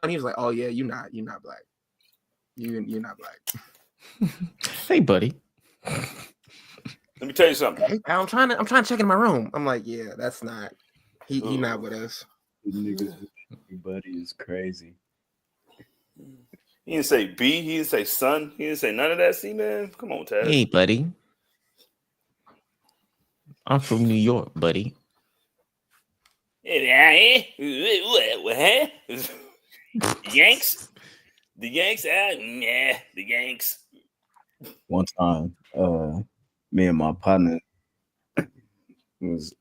And he was like, "Oh yeah, you're not black. You're not black." Hey, buddy. Let me tell you something. I'm trying to check in my room. I'm like, yeah, that's not. He not with us. Niggas, buddy is crazy. He didn't say B. He didn't say son. He didn't say none of that. See, man, come on, Taz. Hey, buddy. I'm from New York, buddy. Yanks? The Yanks? Yeah, the Yanks. One time, me and my partner was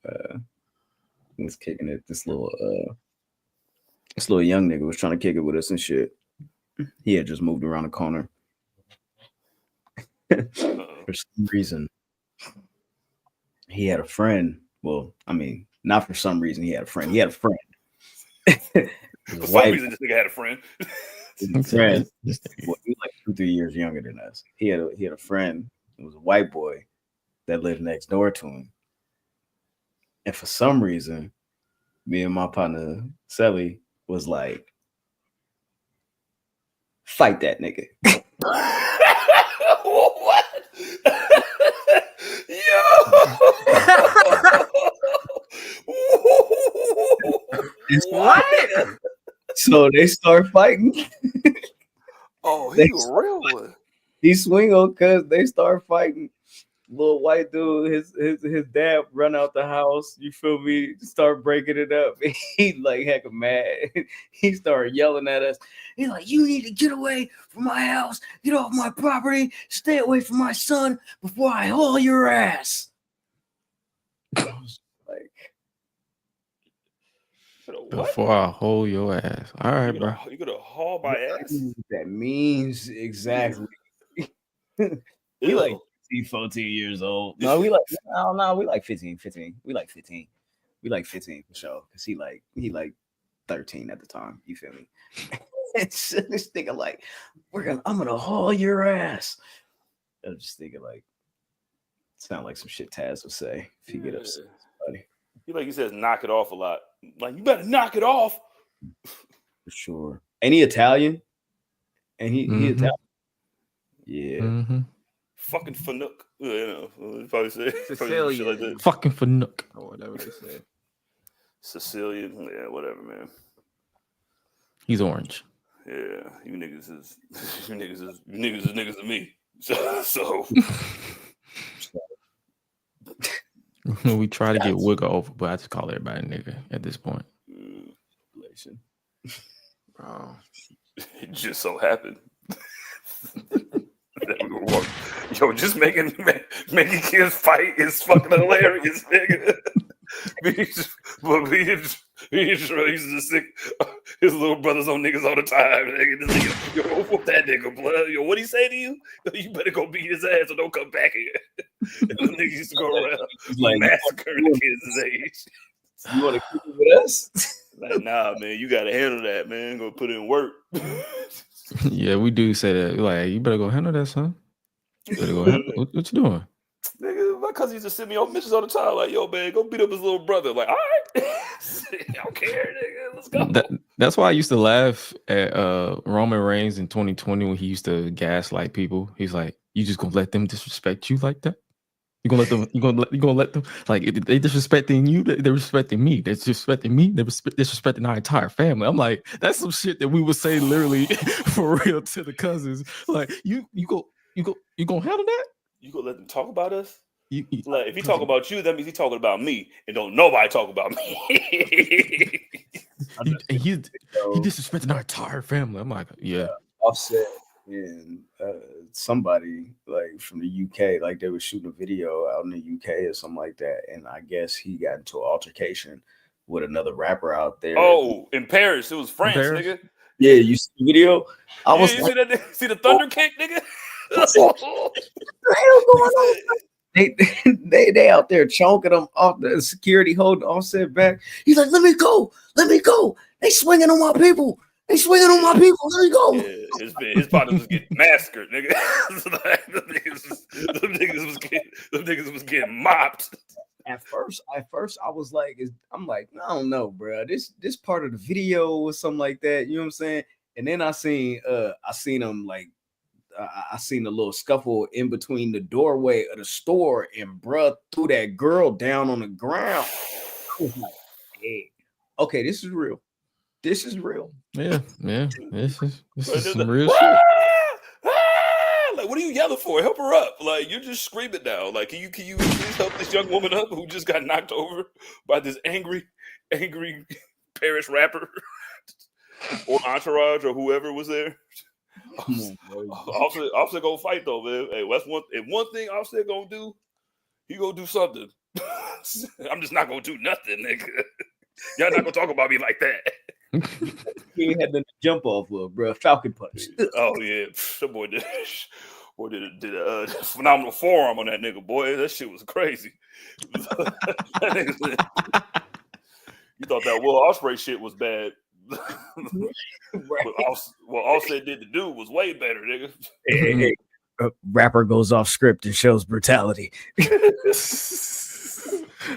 kicking it. This little young nigga was trying to kick it with us and shit. He had just moved around the corner. For some reason, he had a friend. Well, I mean, not for some reason he had a friend. He had a friend. For some reason, this nigga had a friend. Friend. Well, he was like 2-3 years younger than us. He had a friend. It was a white boy that lived next door to him. And for some reason, me and my partner Sally was like, fight that nigga. What? Yo! What? So they start fighting. Oh, he a real one. He swing on cuz they start fighting. Little white dude, his dad run out the house. You feel me? Start breaking it up. He like heck of mad. He started yelling at us. He's like, "You need to get away from my house. Get off my property. Stay away from my son before I haul your ass." I was like, Before I hold your ass. All right, bro. You gonna haul my ass? that means exactly. We like 14 years old. No, we like 15. We like 15. We like 15 for sure. Cause he like 13 at the time. You feel me? This nigga like, I'm gonna haul your ass. I was just thinking like, sound like some shit Taz would say if he get upset. Buddy. He says knock it off a lot. Like, you better knock it off. For sure. And he Italian. And he Italian. Yeah. Mm-hmm. Fucking Fanuc. You know, probably say Sicilian. shit like that. Fucking Fanuc. Or whatever they say. Sicilian. Yeah, whatever, man. He's orange. Yeah, you niggas is niggas to me. So We try to get Wigger over, but I just call everybody nigga at this point. Bro. It just so happened. Yo, just making kids fight is fucking hilarious, nigga. He just used to sick his little brothers on niggas all the time. Nigga. Yo, whoop that nigga, blood. Yo, what'd he say to you? You better go beat his ass or don't come back here. And the niggas used to go around like, massacring the kids his age. You want to keep it with us? Like, nah, man, you gotta handle that, man. Go put in work. Yeah, we do say that. We're like, hey, you better go handle that, son. You better go handle what you doing? Nigga, my cousin used to send me on missions all the time. Like, yo, man, go beat up his little brother. Like, all right. I don't care, nigga. Let's go. That's why I used to laugh at Roman Reigns in 2020 when he used to gaslight people. He's like, you just gonna let them disrespect you like that? You gonna let them? You gonna let them? Like, if they disrespecting you, they're respecting me. They're disrespecting me. They're disrespecting our entire family. I'm like, that's some shit that we would say literally for real to the cousins. Like, you gonna handle that? You gonna let them talk about us? Like, if he talk about you, that means he talking about me, and don't nobody talk about me. he disrespecting our entire family. I'm like, yeah. Offset and somebody like from the UK, like they were shooting a video out in the UK or something like that, and I guess he got into an altercation with another rapper out there. Oh, in Paris, it was France, nigga. Yeah, you see the video? I was you like, see the thunder kick, nigga. What the hell going on? They out there choking him off the security holding Offset back. He's like, let me go. They swinging on my people. Let me go. Yeah, his partner was getting massacred, nigga. Them niggas was getting mopped. At first, I was like, I'm like, I don't know, bro. This part of the video or something like that. You know what I'm saying? And then I seen him like, I seen a little scuffle in between the doorway of the store, and bruh threw that girl down on the ground. I was like, hey, okay, this is real. This is real. Yeah. This is some real shit. Like, what are you yelling for? Help her up! Like, you're just screaming now. Like, can you please help this young woman up who just got knocked over by this angry Paris rapper or entourage or whoever was there? Offset gonna fight though, man. Hey, that's one thing Offset gonna do. He gonna do something. I'm just not gonna do nothing, nigga. Y'all not gonna talk about me like that. He had to jump off of, bro. Falcon punch. Oh yeah, that boy did a phenomenal forearm on that nigga. Boy, that shit was crazy. That nigga said, you thought that Will Ospreay shit was bad. Right. What Offset did to do was way better, nigga. Hey. Rapper goes off script and shows brutality.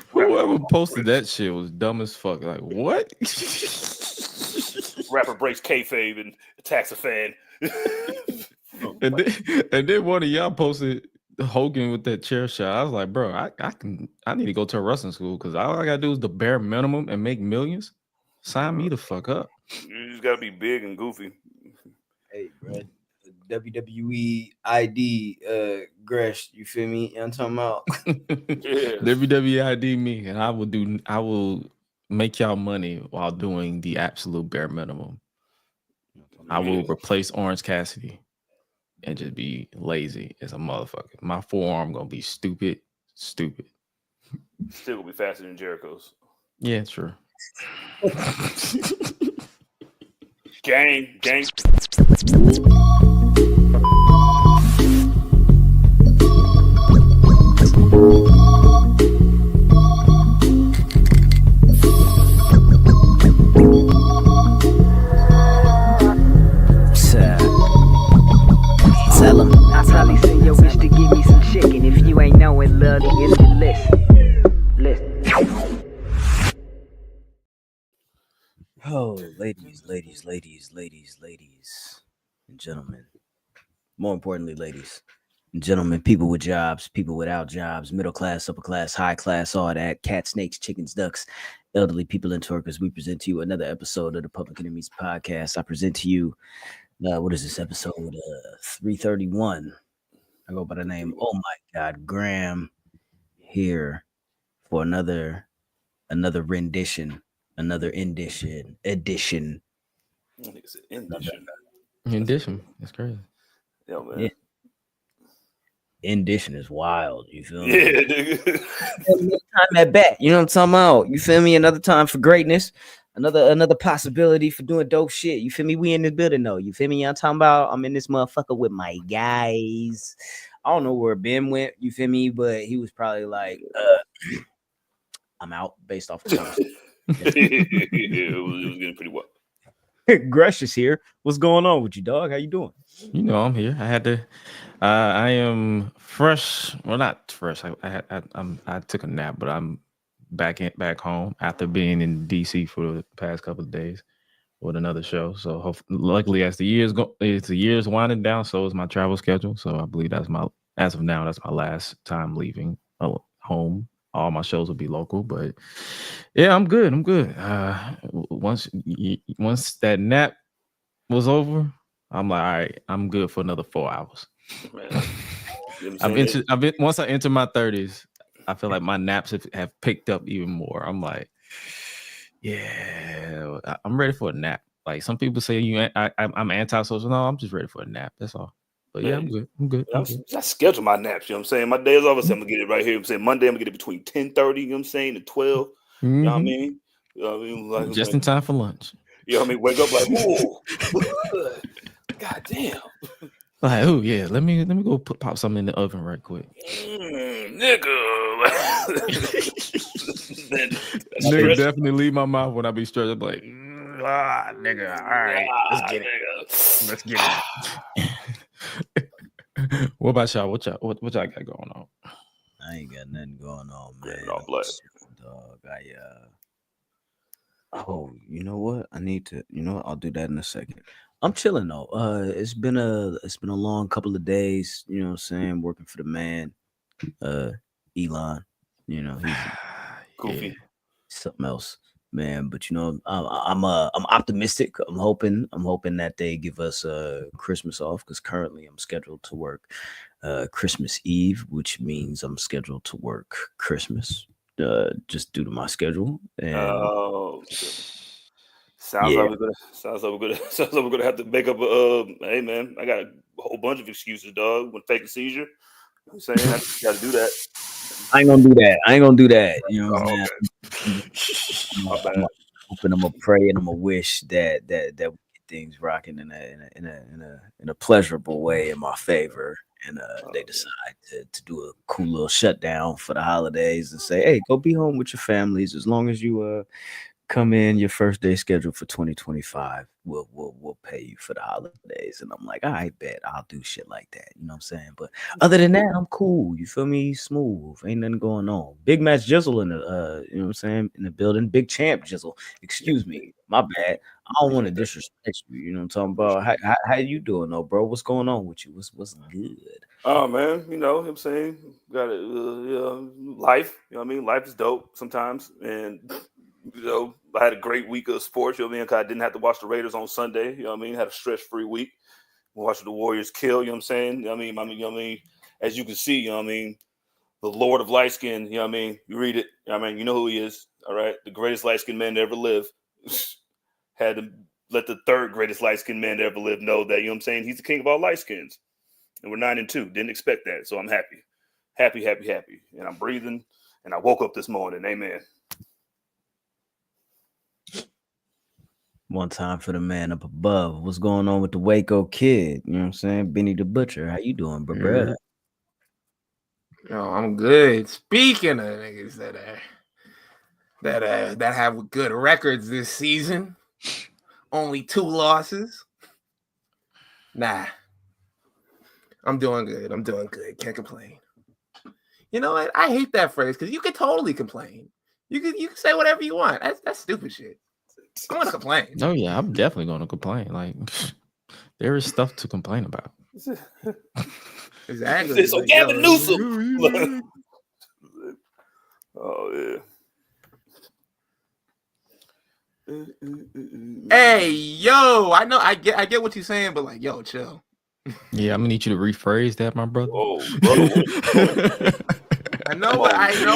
Whoever posted that shit was dumb as fuck. Like, what? Rapper breaks kayfabe and attacks a fan. and then one of y'all posted Hogan with that chair shot. I was like, bro, I need to go to a wrestling school because all I gotta do is the bare minimum and make millions. Sign me the fuck up. You just gotta be big and goofy. Hey, bro. WWE ID Gresh, you feel me? You know what I'm talking about? Yeah. WWE ID me, and I will make y'all money while doing the absolute bare minimum. I will replace Orange Cassidy and just be lazy as a motherfucker. My forearm gonna be stupid. Still gonna be faster than Jericho's. Yeah, sure. Gang. Tell him I probably send your bitch to give me some chicken. If you ain't knowing, love, it's the list. Oh, ladies, and gentlemen. More importantly, ladies and gentlemen, people with jobs, people without jobs, middle class, upper class, high class, all that, cats, snakes, chickens, ducks, elderly people and twerkers. We present to you another episode of the Public Enemies Podcast. I present to you, what is this episode? 331. I go by the name, oh my God, Graham, here for another rendition. Another edition. Edition. That's crazy. Yeah, man. Yeah. Edition is wild. You feel me? Yeah, nigga. Another time at bat. You know what I'm talking about? You feel me? Another time for greatness. Another possibility for doing dope shit. You feel me? We in this building though. You feel me? I'm talking about. I'm in this motherfucker with my guys. I don't know where Ben went. You feel me? But he was probably like, I'm out based off of It was getting pretty well. Gresh is here. What's going on with you, dog? How you doing? You know, I'm here. I am fresh. Well, not fresh. I took a nap, but I'm back home after being in DC for the past couple of days with another show. So luckily, as the years winding down, so is my travel schedule. So I believe as of now, that's my last time leaving home. All my shows will be local, but yeah, I'm good. Once that nap was over, I'm like, all right, I'm good for another 4 hours. Once I enter my 30s, I feel like my naps have picked up even more. I'm like, yeah, I'm ready for a nap. Like some people say, I'm antisocial. No, I'm just ready for a nap. That's all. But yeah, I'm good. I schedule my naps. You know what I'm saying? My days off, I'm gonna get it right here. I'm saying Monday, I'm gonna get it between 10:30. You know what I'm saying, and 12. You know what I mean? Like, just in time for lunch. You know what I mean? Wake up like, whoa, god damn. Like, oh yeah, let me go pop something in the oven right quick. Nigga. Nigga definitely leave my mouth when I be stressed. I'm like, nigga, all right, let's get it. What about y'all? What y'all got going on? I ain't got nothing going on, man. Yeah, all black. Dog, oh, you know what? I need to. You know what? I'll do that in a second. I'm chilling though. It's been a long couple of days. You know what I'm saying? Working for the man, Elon. You know he's Goofy. Yeah. something else, man. But you know, I'm optimistic. I'm hoping that they give us Christmas off because currently I'm scheduled to work Christmas Eve, which means I'm scheduled to work Christmas just due to my schedule. And sounds like we're gonna have to make up a hey man, I got a whole bunch of excuses, dog. When fake a seizure, I'm saying I gotta do that. I ain't gonna do that. You know what I'm saying? My bad. I'm gonna pray and I'm gonna wish that we get things rocking in a pleasurable way in my favor. And they decide to do a cool little shutdown for the holidays and say, hey, go be home with your families as long as you come in your first day scheduled for 2025. We'll pay you for the holidays. And I'm like, all right, bet I'll do shit like that. You know what I'm saying? But other than that, I'm cool. You feel me? Smooth. Ain't nothing going on. Big Match Jizzle in the you know what I'm saying, in the building. Big Champ Jizzle. Excuse me. My bad. I don't want to disrespect you. You know what I'm talking about? How you doing though, bro? What's going on with you? What's good? Oh man, you know what I'm saying? Got it. Life. You know what I mean? Life is dope sometimes. And you know, I had a great week of sports. You know what I mean? 'Cause I didn't have to watch the Raiders on Sunday. You know what I mean? Had a stress-free week. Watching the Warriors kill. You know what I'm saying? You know what I mean? As you can see, you know what I mean? The Lord of Light Skin. You know what I mean? You read it. You know what I mean? You know who he is. All right, the greatest light-skinned man to ever live. Had to let the third greatest light-skinned man to ever live know that. You know what I'm saying? He's the king of all light skins. And we're 9-2. Didn't expect that, so I'm happy. Happy. And I'm breathing. And I woke up this morning. Amen. One time for the man up above. What's going on with the Waco kid? You know what I'm saying? Benny the Butcher. How you doing, bro? Oh, I'm good. Speaking of niggas that have good records this season, only 2 losses. Nah, I'm doing good. Can't complain. You know what? I hate that phrase because you can totally complain. You can say whatever you want. That's stupid shit. I'm gonna complain. Oh yeah, I'm definitely gonna complain. Like there is stuff to complain about. Exactly. So like, Gavin Newsom. Oh yeah. Hey, yo, I know I get what you're saying, but like, yo, chill. Yeah, I'm gonna need you to rephrase that, my brother. Oh, brother. I know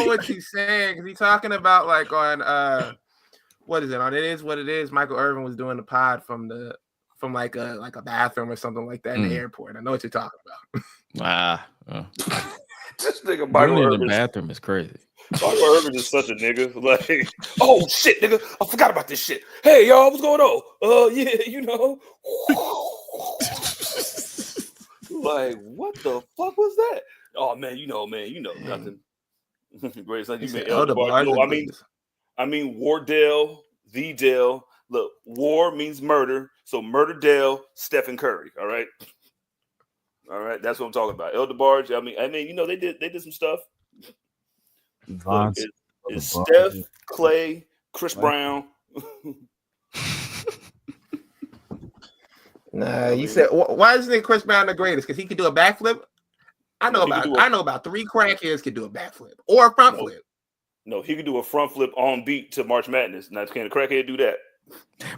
what you're saying because he's talking about like on what is it? On It Is What It Is. Michael Irvin was doing the pod from like a bathroom or something like that in the airport. I know what you're talking about. This nigga Michael Michael in Irvin. the bathroom is crazy. Michael Irvin is such a nigga. Like, oh shit, nigga, I forgot about this shit. Hey y'all, what's going on? Yeah, you know. Like, what the fuck was that? Oh man, you know nothing. Great, like you mean I mean Wardell, the Dale. Look, war means murder, so murder Dale, Stephen Curry. All right, that's what I'm talking about. Elder Barge. I mean, you know they did some stuff. Look, it's Steph, Clay, Chris Brown. Nah, you said why isn't Chris Brown the greatest? Because he could do a backflip. I know about 3 crackheads could do a backflip or a front flip. No, he could do a front flip on beat to March Madness. Now, can a crackhead do that?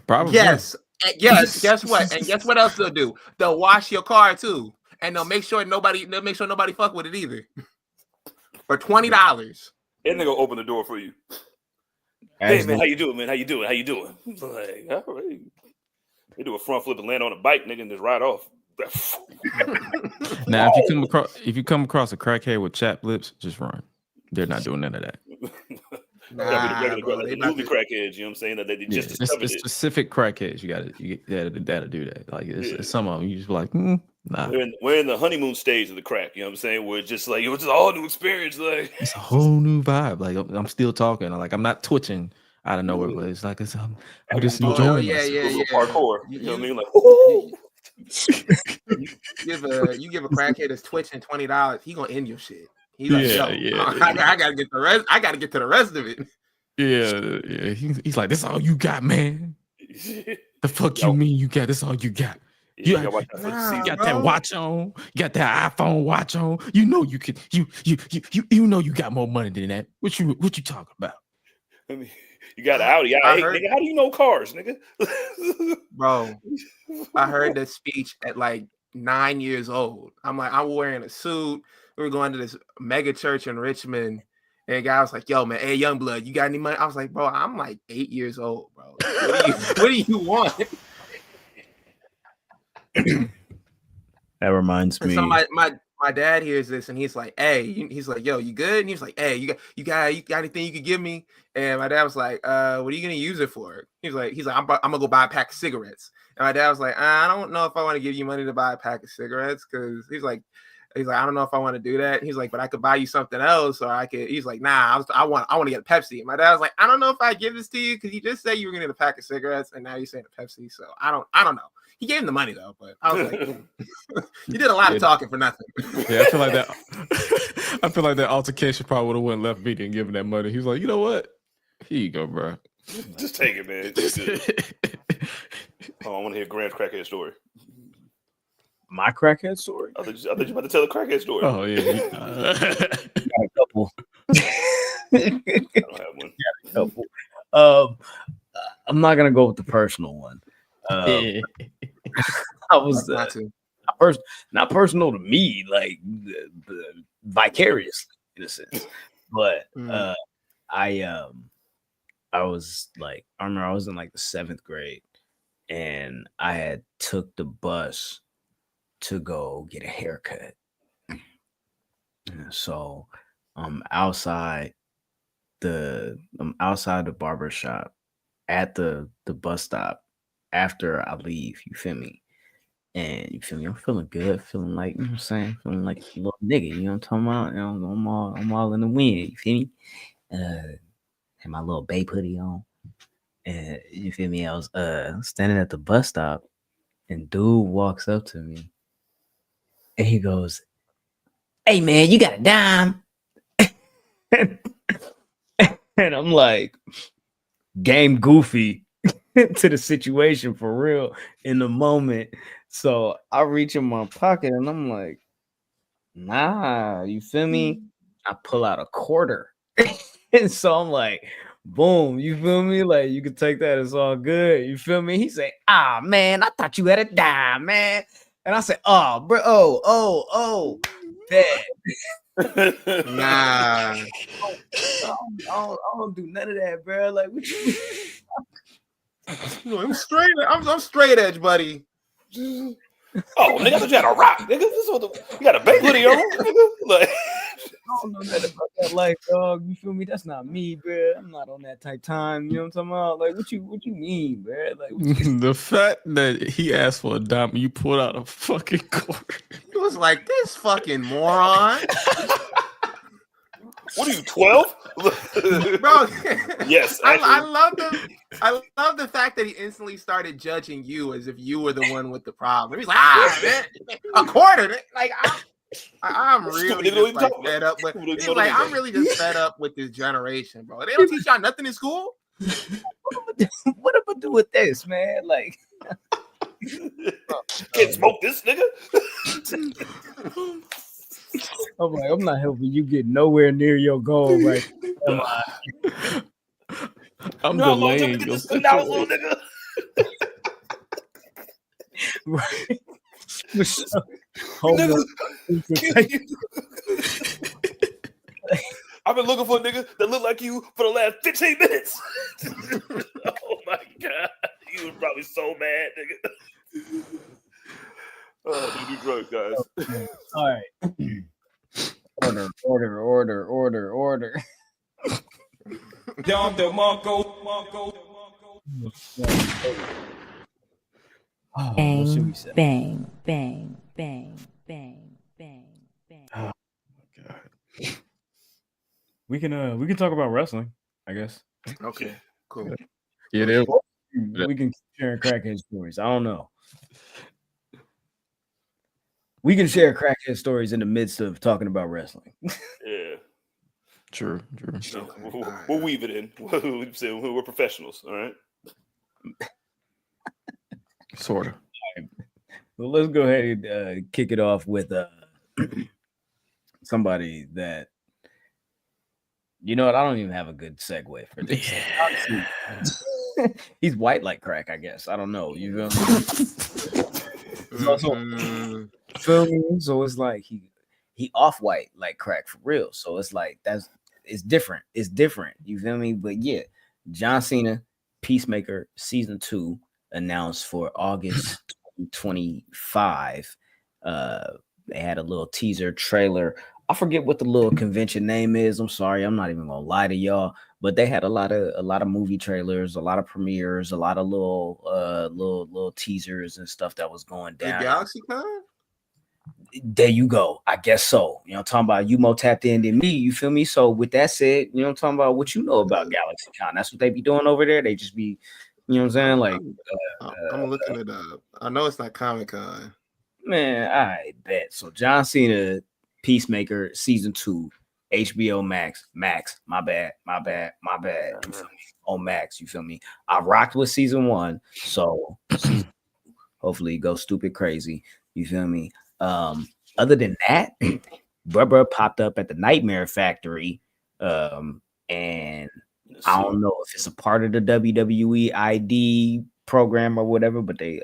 Probably. Yes. Guess what? And guess what else they'll do? They'll wash your car too, and they'll make sure nobody fuck with it either. For $20. And they're gonna open the door for you. Hey man, how you doing, man? How you doing? Like, all right. They do a front flip and land on a bike, nigga, and just ride off. Now, if you come across a crackhead with chapped lips, just run. They're not doing none of that. The movie crackheads, you know what I'm saying? That they just discovered it's specific crackheads. You gotta do that. Like it's some of them, you just be like, nah. We're in the honeymoon stage of the crack. You know what I'm saying? We're just like it was just all new experience. Like it's a whole new vibe. Like I'm still talking. Like I'm not twitching out of nowhere, but it's like I'm just enjoying myself. Hardcore. You know what I mean? Like you give a crackhead that's twitching $20, he gonna end your shit. He's like, Yeah, yo, yeah, I gotta get the rest. I gotta get to the rest of it. Yeah. He's like, this all you got, man. The fuck Yo. you mean you got this all you got? You You gotta watch that for the Nah, season. got bro. that watch on, you got that iPhone watch on. You know you could you know you got more money than that. What you talking about? I mean, you got an Audi. Nigga, how do you know cars, nigga? Bro, I heard that speech at like 9 years old. I'm wearing a suit. We were going to this mega church in Richmond. And a guy was like, yo, man, hey, young blood, you got any money? I was like, bro, I'm like 8 years old, bro. What do you want? That reminds me. So my dad hears this and he's like, hey, he's like, yo, you good? And he's like, hey, you got anything you could give me? And my dad was like, what are you gonna use it for? He's like, I'm gonna go buy a pack of cigarettes. And my dad was like, I don't know if I want to give you money to buy a pack of cigarettes, because he's like, I don't know if I want to do that. He's like, but I could buy you something else, or I could. He's like, nah, I want to get a Pepsi. And my dad was like, I don't know if I give this to you because you just said you were gonna get a pack of cigarettes, and now you're saying a Pepsi. So I don't know. He gave him the money though, but I was like, you did a lot of talking for nothing. Yeah, I feel like that. I feel like that altercation probably would have went left. He didn't give him that money. He was like, you know what? Here you go, bro. Just take it, man. Oh, I want to hear Grant's crackhead story. My crackhead story? I thought you were about to tell a crackhead story. Oh yeah. Got a couple. I don't have one. Got a couple. I'm not gonna go with the personal one. I was not personal to me, like the vicariously in a sense, but I was like, I remember I was in like the 7th grade, and I had took the bus to go get a haircut. So I'm outside the barber shop at the bus stop after I leave, you feel me? And you feel me? I'm feeling good, feeling like, you know what I'm saying? Feeling like a little nigga, you know what I'm talking about? You know, I'm all in the wind, you feel me? Had my little Bape hoodie on. And you feel me? I was standing at the bus stop, and dude walks up to me and he goes, hey man, you got a dime? And I'm like, game goofy to the situation for real in the moment. So I reach in my pocket and I'm like, nah, you feel me? I pull out a quarter. And so I'm like, boom, you feel me? Like, you can take that, it's all good. You feel me? He say, man, I thought you had a dime, man. And I said, oh, bro, oh, bad. Nah. I don't do none of that, bro. Like, what you I'm straight edge, buddy. Oh, nigga, I thought you had a rock, nigga. This is what you got a Bape hoodie on, nigga. Like, I don't know nothing about that life, dog. You feel me? That's not me, bro. I'm not on that type time. You know what I'm talking about? Like, what you mean, bro? Like, The fact that he asked for a dime, you pulled out a fucking quarter. He was like, this fucking moron. what are you, 12? Bro, Yes, I love the fact that he instantly started judging you as if you were the one with the problem. He's like, man, a quarter. Like, I'm really just like fed up with. He's like, I'm really just fed up with this generation, bro. They don't teach y'all nothing in school. what am I do with this, man? Like, can't smoke this, nigga. I'm like, I'm not helping you get nowhere near your goal, right? I'm delaying your little nigga. Right. I've been looking for a nigga that look like you for the last 15 minutes. Oh my god, you was probably so mad, nigga. Oh, you do drugs, guys. All right. Order. Down the Marco. Oh, Bang, bang, bang, bang, bang, bang, bang. Oh my god. We can talk about wrestling, I guess. Okay, cool. Yeah, there. We can keep sharing crackhead stories. I don't know. We can share crackhead stories in the midst of talking about wrestling. Yeah. True. We'll weave it in. We're professionals, all right? Sort of. Well, let's go ahead and kick it off with somebody that, you know what? I don't even have a good segue for this. Yeah. He's white like crack, I guess. I don't know. You feel me? Feel me? So it's like he off white like crack for real. So it's like it's different. It's different. You feel me? But yeah, John Cena, Peacemaker season 2 announced for August 2025. They had a little teaser trailer. I forget what the little convention name is. I'm sorry, I'm not even gonna lie to y'all. But they had a lot of movie trailers, a lot of premieres, a lot of little teasers and stuff that was going down. The Galaxy Con? There you go. I guess so. You know, I'm talking about you more tapped in than me. You feel me? So with that said, you know, I'm talking about what you know about Galaxy Con. That's what they be doing over there. They just be, you know what I'm saying? Like, I'm looking it up. I know it's not Comic Con. Man, I bet. So John Cena, Peacemaker season 2, HBO Max. My bad. You feel me? On Max, you feel me? I rocked with season 1, so hopefully go stupid crazy. You feel me? Other than that, Bruh popped up at the Nightmare Factory, and I don't know if it's a part of the WWE ID program or whatever, but they,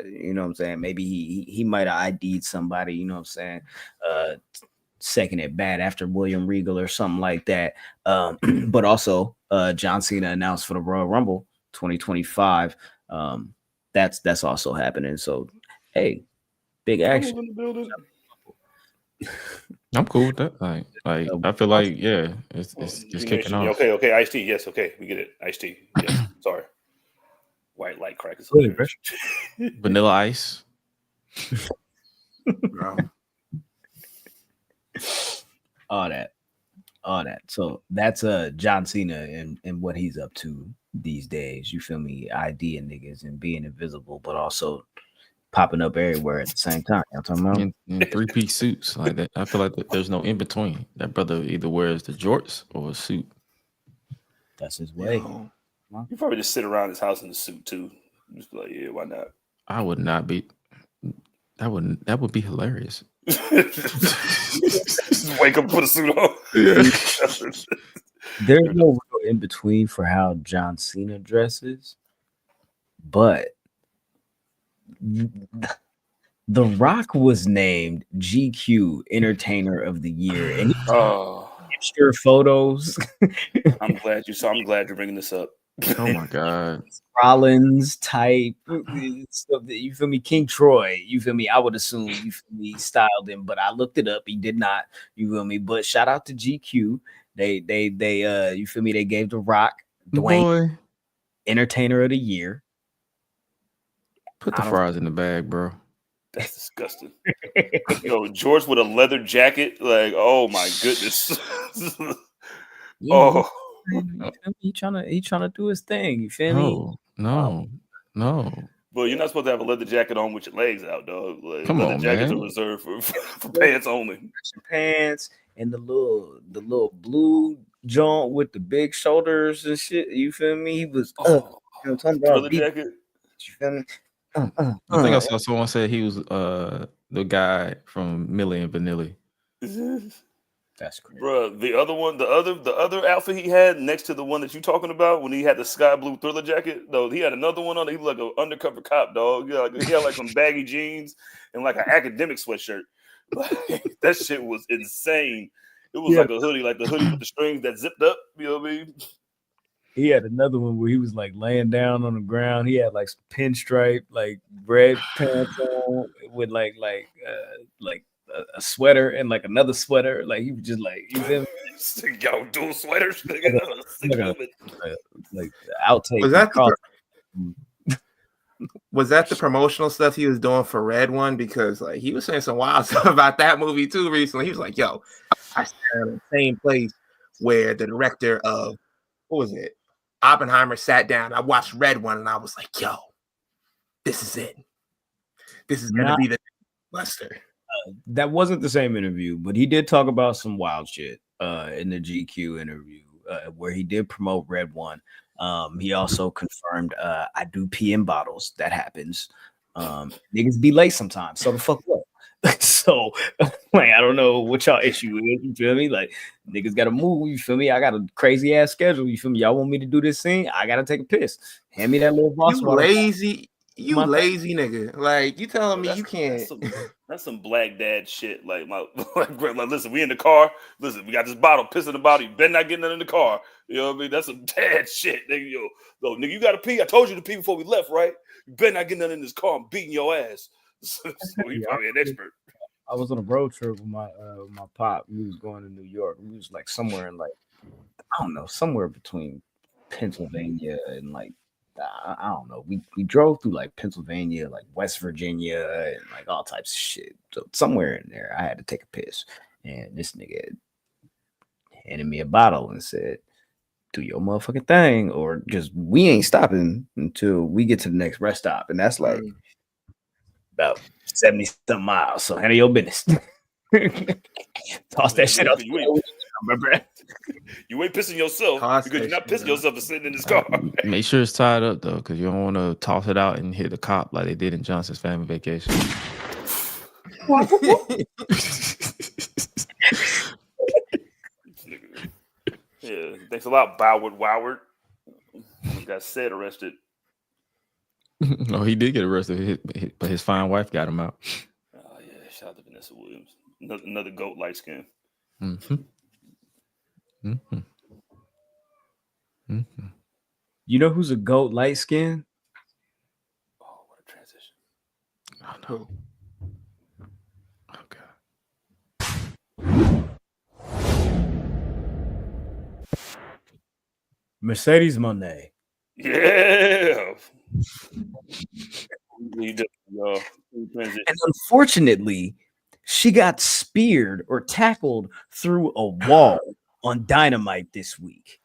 you know what I'm saying? Maybe he might have ID'd somebody, you know what I'm saying? Second at bat after William Regal or something like that. But also, John Cena announced for the Royal Rumble 2025. That's also happening. So, hey, big action. I'm cool with that. Like I feel like it's kicking off. Okay, iced tea. Yes, okay, we get it. Iced tea. Yes, sorry. White light crackers. Vanilla ice. Bro. All that. So that's John Cena and what he's up to these days. You feel me? IDing niggas and being invisible, but also popping up everywhere at the same time. You know what I'm talking about? In 3-piece suits like that. I feel like there's no in between. That brother either wears the jorts or a suit. That's his way. You probably just sit around his house in the suit too. Just be like, yeah, why not? I would not be. That would be hilarious. Just wake up, put a suit on. There's no real in between for how John Cena dresses, but The Rock was named GQ Entertainer of the Year, and hipster photos. I'm glad you're bringing this up. Oh my god, Rollins type. You feel me? King Troy. You feel me? I would assume you feel me styled him, but I looked it up. He did not. You feel me? But shout out to GQ. They you feel me? They gave The Rock Dwayne Entertainer of the Year. Put the fries in the bag, bro. That's disgusting. Yo, George with a leather jacket, like, oh my goodness. Oh, he trying to do his thing. You feel me? No. Well, you're not supposed to have a leather jacket on with your legs out, dog. Like, come on, jackets man. are reserved for pants only. Pants and the little blue joint with the big shoulders and shit. You feel me? He was you know, talking about jacket. You feel me? I think I saw someone say he was the guy from Milli and Vanilli. That's crazy, bro. The other outfit he had next to the one that you talking about when he had the sky blue Thriller jacket. Though he had another one on. He looked like an undercover cop, dog. Yeah, he had like some baggy jeans and like an academic sweatshirt. That shit was insane. It was like a hoodie, like the hoodie with the strings that zipped up. You know what I mean? He had another one where he was like laying down on the ground. He had like some pinstripe, like red pants on with like a sweater and like another sweater. Like he was just like, you feel me? Yo, dual sweaters. Like outtake. Was that the promotional stuff he was doing for Red One? Because like he was saying some wild stuff about that movie too recently. He was like, "Yo, I stand in the same place where the director of what was it? Oppenheimer sat down. I watched Red One and I was like, yo, this is it. This is gonna be the Buster." That wasn't the same interview, but he did talk about some wild shit in the GQ interview where he did promote Red One. He also confirmed I do pee in bottles. That happens. Niggas be late sometimes. So the fuck what? So like I don't know what y'all issue is. You feel me? Like niggas gotta move. You feel me? I got a crazy ass schedule. You feel me? Y'all want me to do this scene? I gotta take a piss. Hand me that little boss You water. lazy, you lazy nigga. Like you telling me you can't. That's some black dad shit. Like my like, listen, we in the car. Listen, we got this bottle, piss in the bottle. You better not get nothing in the car. You know what I mean? That's some dad shit. Nigga, yo, nigga, you gotta pee. I told you to pee before we left, right? You better not get nothing in this car. I'm beating your ass. So he's probably an expert. I was on a road trip with my pop. We was going to New York. We was like somewhere in like I don't know, somewhere between Pennsylvania and like I don't know. We drove through like Pennsylvania, like West Virginia, and like all types of shit. So somewhere in there, I had to take a piss, and this nigga handed me a bottle and said, "Do your motherfucking thing, or just we ain't stopping until we get to the next rest stop." And that's like about 70-some miles. So handle your business. Toss that shit up. You ain't pissing yourself because you're not pissing yourself for sitting in this car. Make sure it's tied up though, because you don't want to toss it out and hit the cop like they did in Johnson's Family Vacation. Yeah, thanks a lot, Woward. He got said arrested. No, he did get arrested, but his fine wife got him out. Oh yeah, shout out to Vanessa Williams, another goat light skin. Mm-hmm. Mm-hmm. Mm-hmm. You know who's a goat light skin? Oh, what a transition! Oh no. Mercedes Moné. Yeah. And unfortunately, she got speared or tackled through a wall on Dynamite this week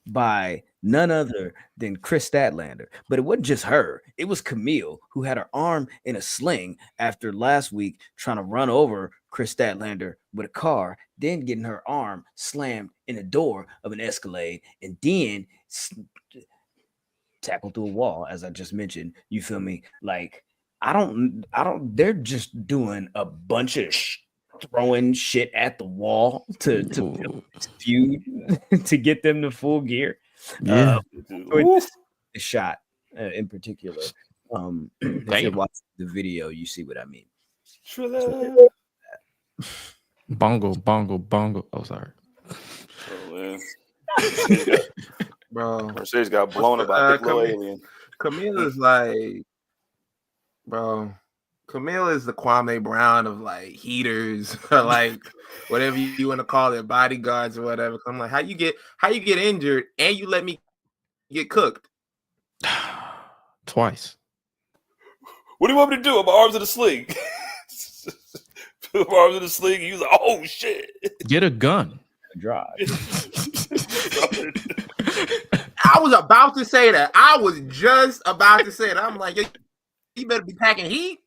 by none other than Chris Statlander. But it wasn't just her. It was Camille, who had her arm in a sling after last week trying to run over Chris Statlander with a car, then getting her arm slammed in the door of an Escalade, and then tackled through a wall, as I just mentioned. You feel me? Like, I don't, they're just doing a bunch of throwing shit at the wall to feud to get them to full gear. Yeah. The shot in particular. If you watch the video, you see what I mean. Bongo. Oh, sorry. Oh, man. Bro, Mercedes got blown up by Big Low Alien. Camille is like, bro. Camille is the Kwame Brown of like heaters, or like whatever you want to call it, bodyguards or whatever. I'm like, how you get injured and you let me get cooked twice? What do you want me to do? My arms in the sling. Put my arms in the sling. And you was like, oh shit! Get a gun. Drive. I was about to say that. I was just about to say that. I'm like, you better be packing heat.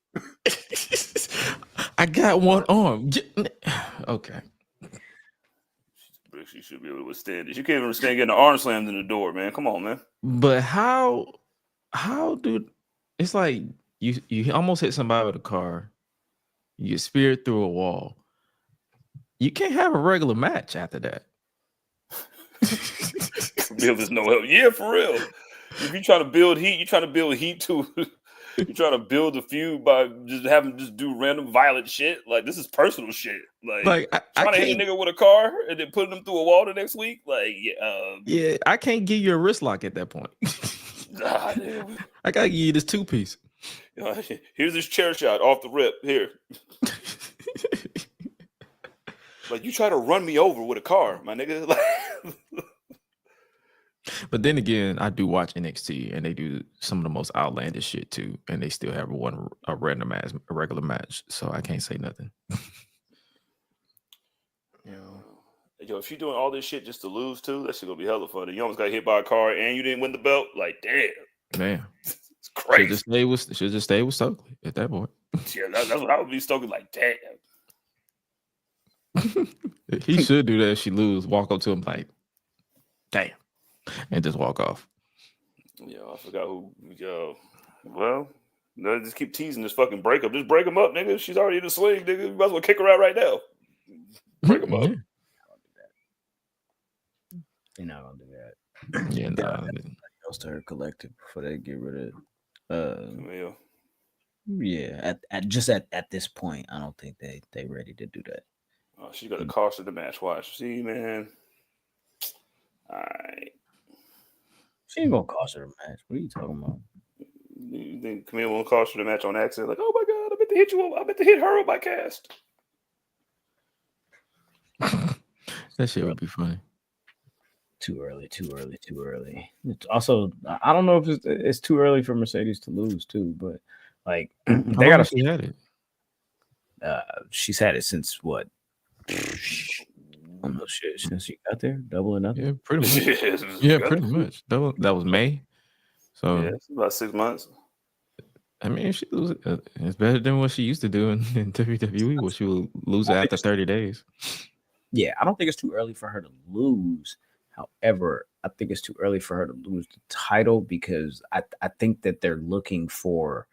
I got one arm. Okay. She should be able to withstand it. You can't even withstand getting an arm slammed in the door, man. Come on, man. But how dude? It's like you almost hit somebody with a car. You get speared through a wall. You can't have a regular match after that. There's no help. Yeah, for real. If you're trying to build heat, you're trying to build heat too. You're trying to build a feud by just having just do random violent shit. Like, this is personal shit. Like trying to hit a nigga with a car and then putting them through a wall the next week. Like, yeah, I can't give you a wrist lock at that point. I gotta give you this 2-piece. Here's this chair shot off the rip. Here. Like, you try to run me over with a car, my nigga. But then again, I do watch NXT, and they do some of the most outlandish shit too, and they still have a regular match. So I can't say nothing. Yo, if you're doing all this shit just to lose too, that shit gonna be hella funny. You almost got hit by a car and you didn't win the belt. Like, damn. Man. It's crazy. Should just stay with Stokely at that point. Yeah, that's what I would be Stokely like. Damn. He should do that if she lose. Walk up to him like, damn, and just walk off. Yo, I forgot who. Yo, well, no, just keep teasing this fucking breakup. Just break them up, nigga. She's already in the sling, nigga. You might as well kick her out right now. Break them up. Yeah. They're not gonna do that. Yeah, nah. Goes to her collective before they get rid of. Yeah, at this point, I don't think they ready to do that. Oh, she's gonna cost her the match. Watch, see, man. All right. She ain't gonna cost her a match. What are you talking about? You think Camille won't cost her the match on accident? Like, oh my god, I meant to hit you. I meant to hit her on my cast. That shit would be funny. Too early. It's also, I don't know if it's too early for Mercedes to lose too, but like they gotta. She had it. She's had it since what? I don't know shit since she got there. Double or nothing. Yeah, pretty much. Yeah, pretty much. That was May. So yeah, it's about 6 months. I mean, if she loses, it's better than what she used to do in WWE, where she would lose it after 30 days. Yeah, I don't think it's too early for her to lose. However, I think it's too early for her to lose the title because I think that they're looking for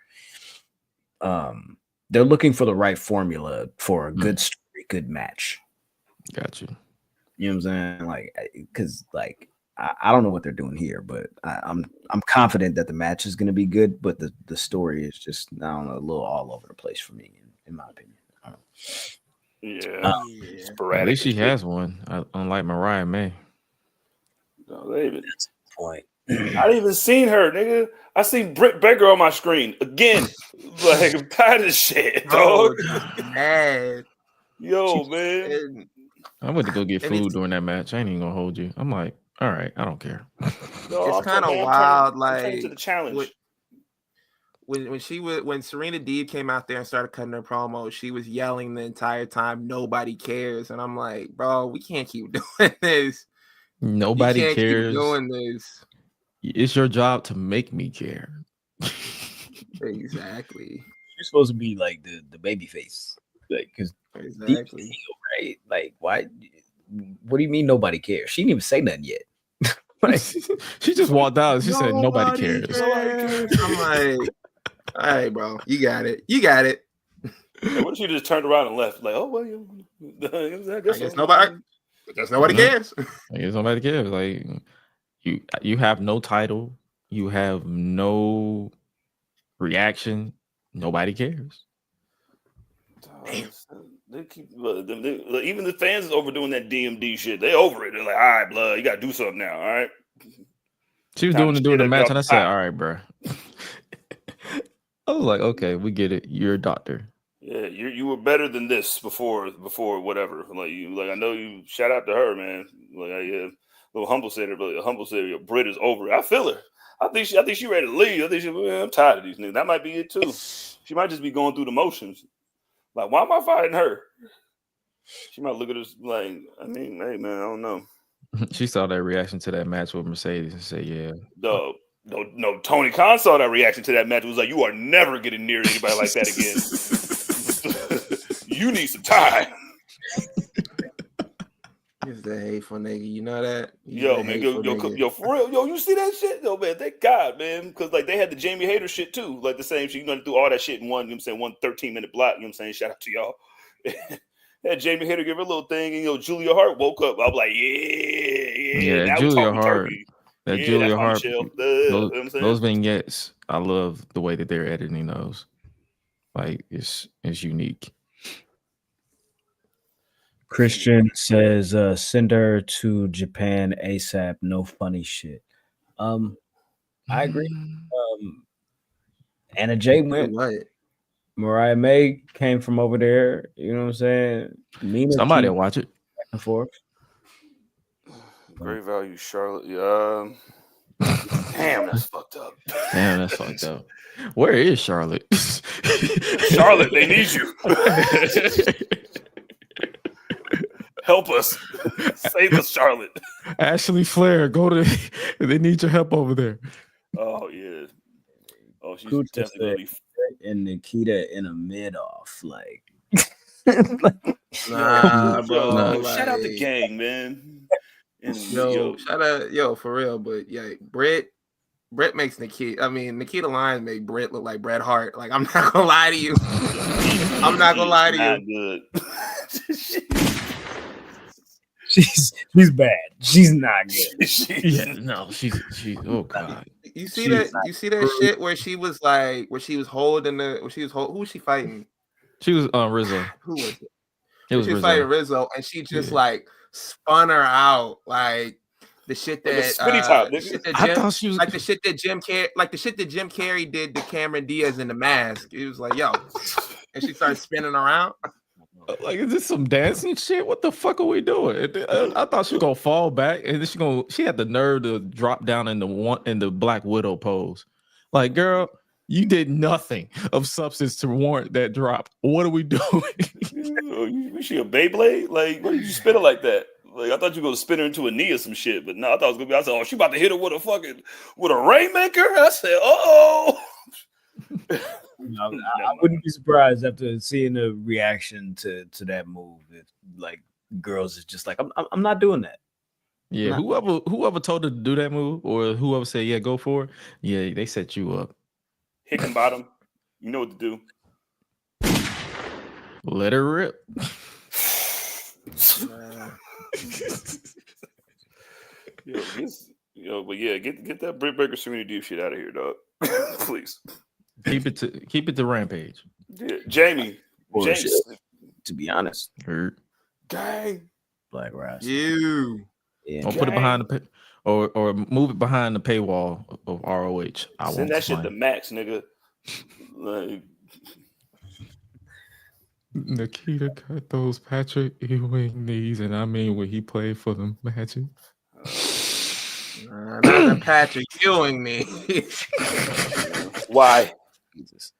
the right formula for a good story, good match. Got you. You know what I'm saying? Like, because like I don't know what they're doing here, but I'm confident that the match is going to be good, but the story is just, I don't know, a little all over the place for me, in my opinion. I don't know. Yeah, sporadic. At least she has one, unlike Mariah May. No, they even. That's the point. I didn't even seen her, nigga. I seen Britt Baker on my screen again. Like, I'm tired of this shit, dog. Man. Yo, man. I went to go get food during that match. I ain't even gonna hold you. I'm like, all right, I don't care. No, it's kind of wild. Like to the challenge. When Serena Deeb came out there and started cutting her promo, she was yelling the entire time, "Nobody cares," and I'm like, bro, we can't keep doing this. Nobody cares. Keep doing this. It's your job to make me care. Exactly. You're supposed to be like the baby face, like because exactly right. Like why? What do you mean nobody cares? She didn't even say nothing yet. Like, she just walked out. She said nobody cares. I'm like, all right, bro, you got it. Yeah, what if she just turned around and left? Like, oh well, I guess nobody cares. I guess nobody cares. Like you have no title, you have no reaction. Nobody cares. Damn. They keep even the fans is overdoing that DMD shit. They over it. They're like, all right, blood, you gotta do something now. All right. She was doing the match, and I said, all right, bro. I was like, okay, we get it. You're a doctor. Yeah, you were better than this before whatever. Like I know you. Shout out to her, man. Like little humble said it, but humble said your Brit is over. I feel her. I think she ready to leave. I think I'm tired of these niggas. That might be it too. She might just be going through the motions. Like, why am I fighting her? She might look at us like, I mean, hey man, I don't know. She saw that reaction to that match with Mercedes and said, yeah. No, Tony Khan saw that reaction to that match. It was like, you are never getting near anybody like that again. You need some time. He's the hateful nigga. You know that? Yo, man, yo, for real. Yo, you see that shit? Yo, man, thank God, man. Because, like, they had the Jamie Hayter shit, too. Like, the same shit. You know, they do all that shit in one, you know what I'm saying, 1 13-minute block. You know what I'm saying? Shout out to y'all. Had Jamie Hayter give her a little thing, and, Julia Hart woke up. I'm like, yeah. Julia Hart. Julia Hart. Those vignettes, I love the way that they're editing those. Like, it's unique. Christian says, send her to Japan ASAP. No funny shit. I agree. Anna Jay went. What? Mariah May came from over there. You know what I'm saying? Somebody will watch it. Back and forth. Great value, Charlotte. Damn, that's fucked up. Where is Charlotte? Charlotte, they need you. Help us. Save us, Charlotte. Ashley Flair, go to. They need your help over there. Oh, yeah. she's Kuta definitely said, and Nikita in a mid off, like. Nah, bro. Nah. shout out the like, gang, man. And Yo, shout out, yo, for real. But yeah, Brett makes Nikita. I mean, Nikita Lyons made Brett look like Bret Hart. Like, I'm not gonna lie to you. I'm not gonna lie to not you. good. She's bad. She's not good. Yeah, no, she's oh god. You see She's that? not You see that shit where she was like, who was she fighting? She was Rizzo. Who was it? It was She was Rizzo. fighting Rizzo, and she just Yeah. like spun her out, like the shit Like a that spinny top, the nigga. shit that I Jim, thought she was like the shit that Jim Carrey did to Cameron Diaz in The Mask. He was like, yo, and she started spinning around. like, is this some dancing shit? What the fuck are we doing? I thought she was gonna fall back, and then she had the nerve to drop down in the Black Widow pose. Like, girl, you did nothing of substance to warrant that drop. What are we doing? You she a Beyblade? Like, what did you spin her like that? Like, I thought you were gonna spin her into a knee or some shit, but no, I thought it was gonna be. I said, oh, she about to hit her with a rainmaker. I said, oh. I wouldn't be surprised after seeing the reaction to that move. If like girls is just like, I'm not doing that. Yeah, whoever told her to do that move, or whoever said, yeah, go for it. Yeah, they set you up. Hickenbottom, you know what to do. Let her rip. But yeah, get that Britt Baker Serena Deeb shit out of here, dog. Please. Keep it to Rampage. Yeah, Jamie. To be honest, Hurt. Gang. Black Rice. You. Yeah. Or put it behind the or move it behind the paywall of ROH. Send that shit to Max, nigga. Like, Nikita got those Patrick Ewing knees, and I mean when he played for the Magic. Not the Patrick Ewing me. why? Jesus.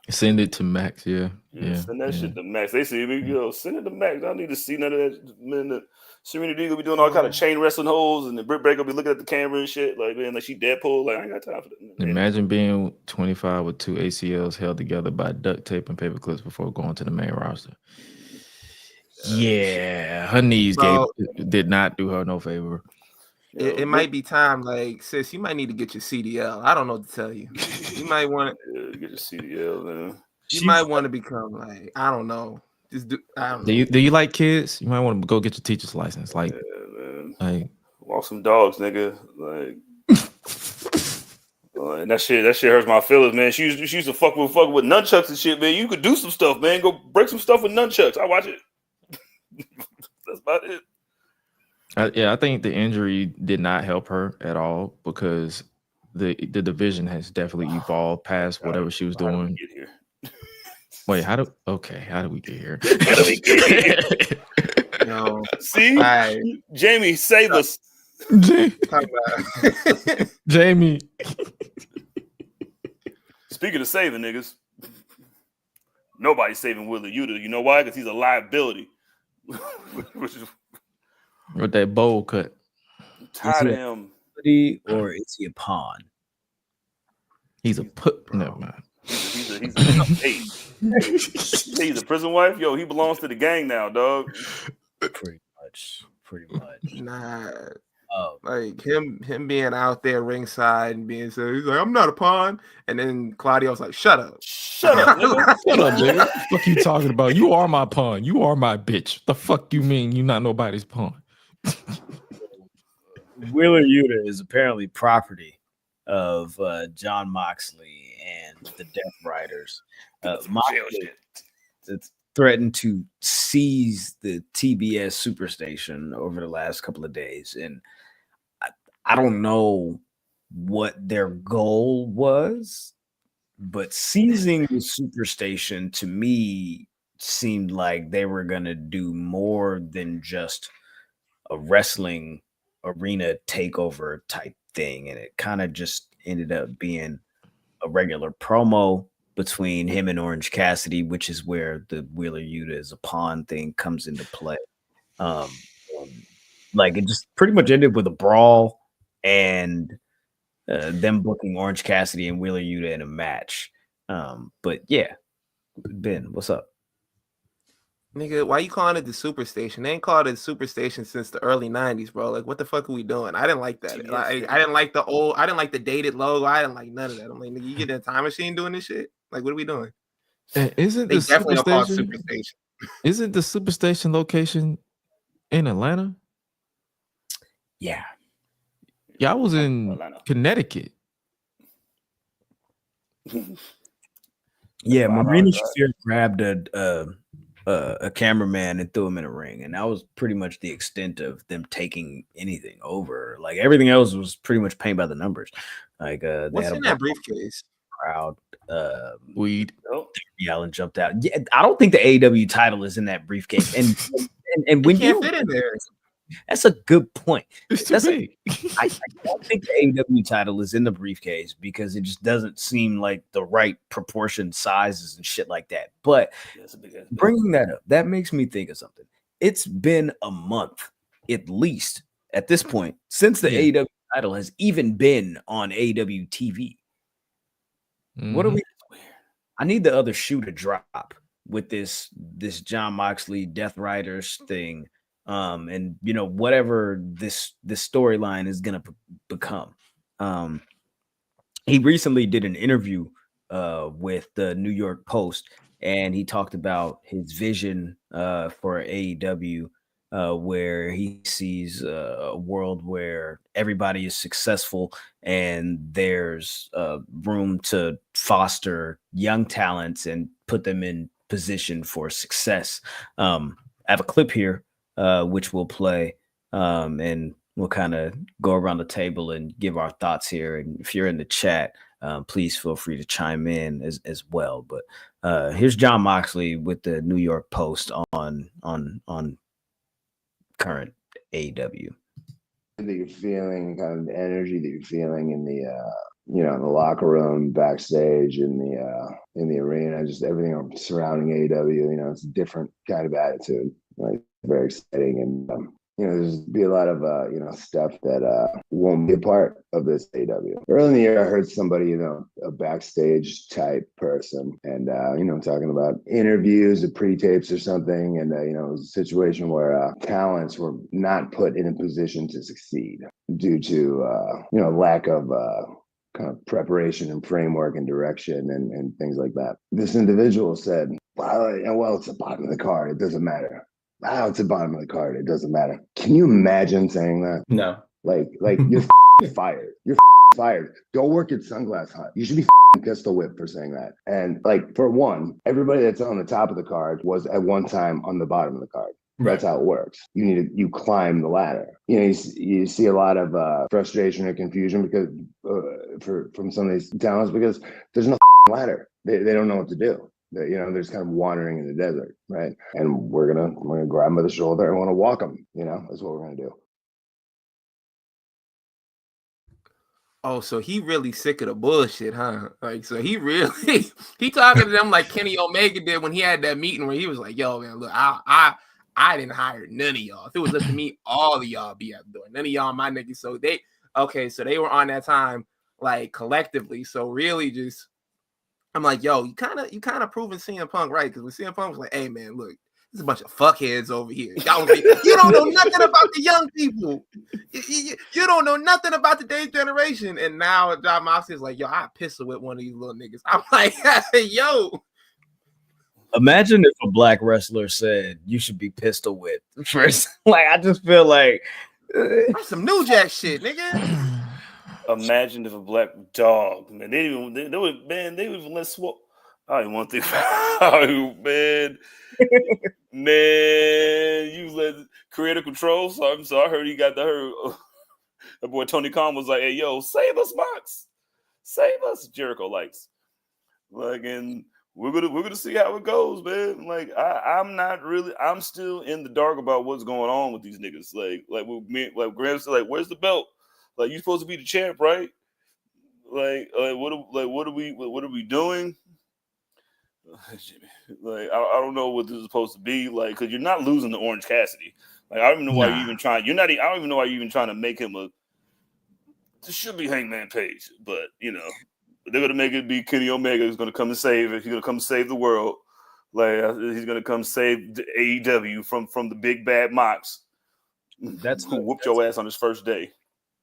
Send it to Max, yeah. Send that shit to Max. They see me, send it to Max. I don't need to see none of that. Man, Serena Deeb will be doing all kind of chain wrestling holes, and the Britt Baker will be looking at the camera and shit. Like, man, like she Deadpool. Like, I ain't got time for that. Man. Imagine being 25 with 2 ACLs held together by duct tape and paper clips before going to the main roster. Yeah, her knees did not do her no favor. It might be time, like, sis, you might need to get your CDL. I don't know what to tell you. You might want to get your CDL, man. You might want to become like, I don't know. I don't know. Do you like kids? You might want to go get your teacher's license. Like, like walk some dogs, nigga. Like, and that shit hurts my feelings, man. She used to fuck with nunchucks and shit, man. You could do some stuff, man. Go break some stuff with nunchucks. I watch it. That's about it. I think the injury did not help her at all because the division has definitely evolved past whatever she was doing. Wait, how did we get here? No. See, Jamie, save us. Jamie. Speaking of saving niggas, nobody's saving Willie Yuta. You know why? Because he's a liability. Which is with that bowl cut. Tired of him. Or is he a pawn? He's a put. Never mind. He's a prison wife. Yo, he belongs to the gang now, dog. Pretty much. Nah. Like him being out there ringside and being so he's like, I'm not a pawn. And then Claudio's like, shut up. Shut up, nigga. Shut up, nigga. What you talking about? You are my pawn. You are my bitch. The fuck you mean you not nobody's pawn? Wheeler Yuta is apparently property of Jon Moxley and the Death Riders. Moxley threatened to seize the TBS Superstation over the last couple of days. And I don't know what their goal was, but seizing the Superstation to me seemed like they were going to do more than just a wrestling arena takeover type thing. And it kind of just ended up being a regular promo between him and Orange Cassidy, which is where the Wheeler Yuta as a pawn thing comes into play. Like it just pretty much ended with a brawl, and them booking Orange Cassidy and Wheeler Yuta in a match. But yeah, Ben, what's up? Nigga, why you calling it the Superstation? They ain't called it Superstation since the early 90s, bro. Like, what the fuck are we doing? I didn't like that. Like, I didn't like the dated logo. I didn't like none of that. I'm like, nigga, you get in a time machine doing this shit? Like, what are we doing? Isn't They the definitely don't call it Superstation? Superstation. Isn't the Superstation location in Atlanta? Yeah. Yeah, I was in Connecticut. Yeah, Marina Shafir grabbed a cameraman and threw him in a ring, and that was pretty much the extent of them taking anything over. Like everything else was pretty much paint by the numbers. Like they What's had in that briefcase? crowd. Weed. Allen jumped out. Yeah, I don't think the AEW title is in that briefcase, and when It can't fit in there. That's a good point. It's too big. I don't think the AEW title is in the briefcase because it just doesn't seem like the right proportion sizes and shit like that. But bringing that up, that makes me think of something. It's been a month, at least, at this point, since the AEW title has even been on AEW TV. What are we? I need the other shoe to drop with this Jon Moxley Death Riders thing. And you know, whatever this storyline is gonna become. He recently did an interview with the New York Post, and he talked about his vision for AEW, where he sees a world where everybody is successful and there's room to foster young talents and put them in position for success. I have a clip here which we'll play, and we'll kind of go around the table and give our thoughts here. And if you're in the chat, please feel free to chime in as well. But here's Jon Moxley with the New York Post on current AEW. That you're feeling, kind of the energy that you're feeling in the in the locker room, backstage, in the arena, just everything surrounding AEW. It's a different kind of attitude. Like, very exciting, and there's be a lot of stuff that won't be a part of this AEW. Early in the year, I heard somebody, a backstage type person, and talking about interviews or pre-tapes or something, and it was a situation where talents were not put in a position to succeed due to lack of kind of preparation and framework and direction and things like that. This individual said, well, it's the bottom of the card. It doesn't matter. Wow, it's the bottom of the card. It doesn't matter. Can you imagine saying that? No. Like you're fired. You're fired. Go work at Sunglass Hut. You should be pistol whipped for saying that. And like, for one, everybody that's on the top of the card was at one time on the bottom of the card. That's how it works. You climb the ladder. You see a lot of frustration or confusion because from some of these talents because there's no ladder. They don't know what to do. They're just kind of wandering in the desert, right? And we're gonna grab them by the shoulder and want to walk them. That's what we're gonna do. Oh, so he really sick of the bullshit, huh? Like, so he really he talking to them like Kenny Omega did when he had that meeting where he was like, "Yo, man, look, I didn't hire none of y'all. If it was up to me, all of y'all be out doing. None of y'all my niggas." So they were on that time like collectively. So really, just I'm like, yo, you kind of proving CM Punk right, because when CM Punk was like, "Hey, man, look, there's a bunch of fuckheads over here. Y'all was like, you don't know nothing about the young people. You don't know nothing about today's generation." And now Jon Moxley is like, "Yo, I pistol with one of these little niggas." I'm like, yo. Imagine if a black wrestler said you should be pistol whipped first. Like, I just feel like That's some New Jack shit, nigga. Imagine if a black dog, man, they would even let swap. I don't even want to think about man. Man, you let creative control. So I heard he got the boy Tony Khan was like, "Hey, yo, save us, Mox. Save us." Jericho likes. Like, and we're gonna see how it goes, man. Like, I'm still in the dark about what's going on with these niggas. Like Graham said, like, where's the belt? Like, you're supposed to be the champ, right? What are we doing? Like, I don't know what this is supposed to be. Like, because you're not losing to Orange Cassidy. Like, I don't even know why you're even trying. I don't even know why you're even trying to make him this should be Hangman Page, but they're gonna make it be Kenny Omega who's gonna come and save it. He's gonna come save the world. Like he's gonna come save the AEW from the big bad Mox. Who whooped your ass on his first day.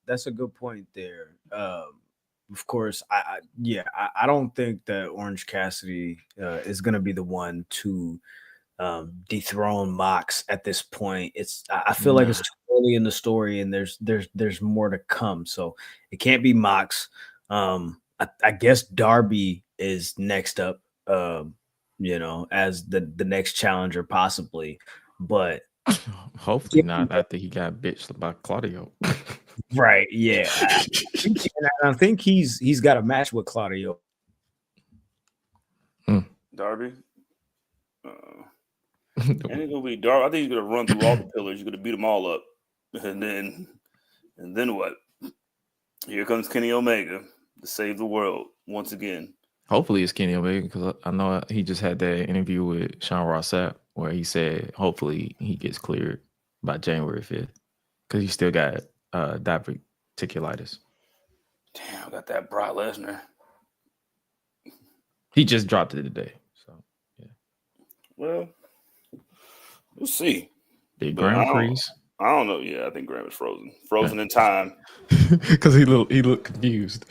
That's a good point there. Of course, I don't think that Orange Cassidy is going to be the one to dethrone Mox at this point. I feel like it's too early in the story, and there's more to come. So it can't be Mox. I guess Darby is next up. As the next challenger possibly, but hopefully not after he got bitched by Claudio. Right, yeah. I think he's got a match with Claudio. Darby? And it's gonna be Darby. I think he's gonna run through all the pillars. He's gonna beat them all up. And then what? Here comes Kenny Omega to save the world once again. Hopefully it's Kenny Omega, because I know he just had that interview with Sean Ross Sapp where he said hopefully he gets cleared by January 5th because he still got diverticulitis. Damn, I got that Brock Lesnar. He just dropped it today. So, yeah. Well, we'll see. Did Graham freeze? I don't know. Yeah, I think Graham is frozen in time. Because he looked confused.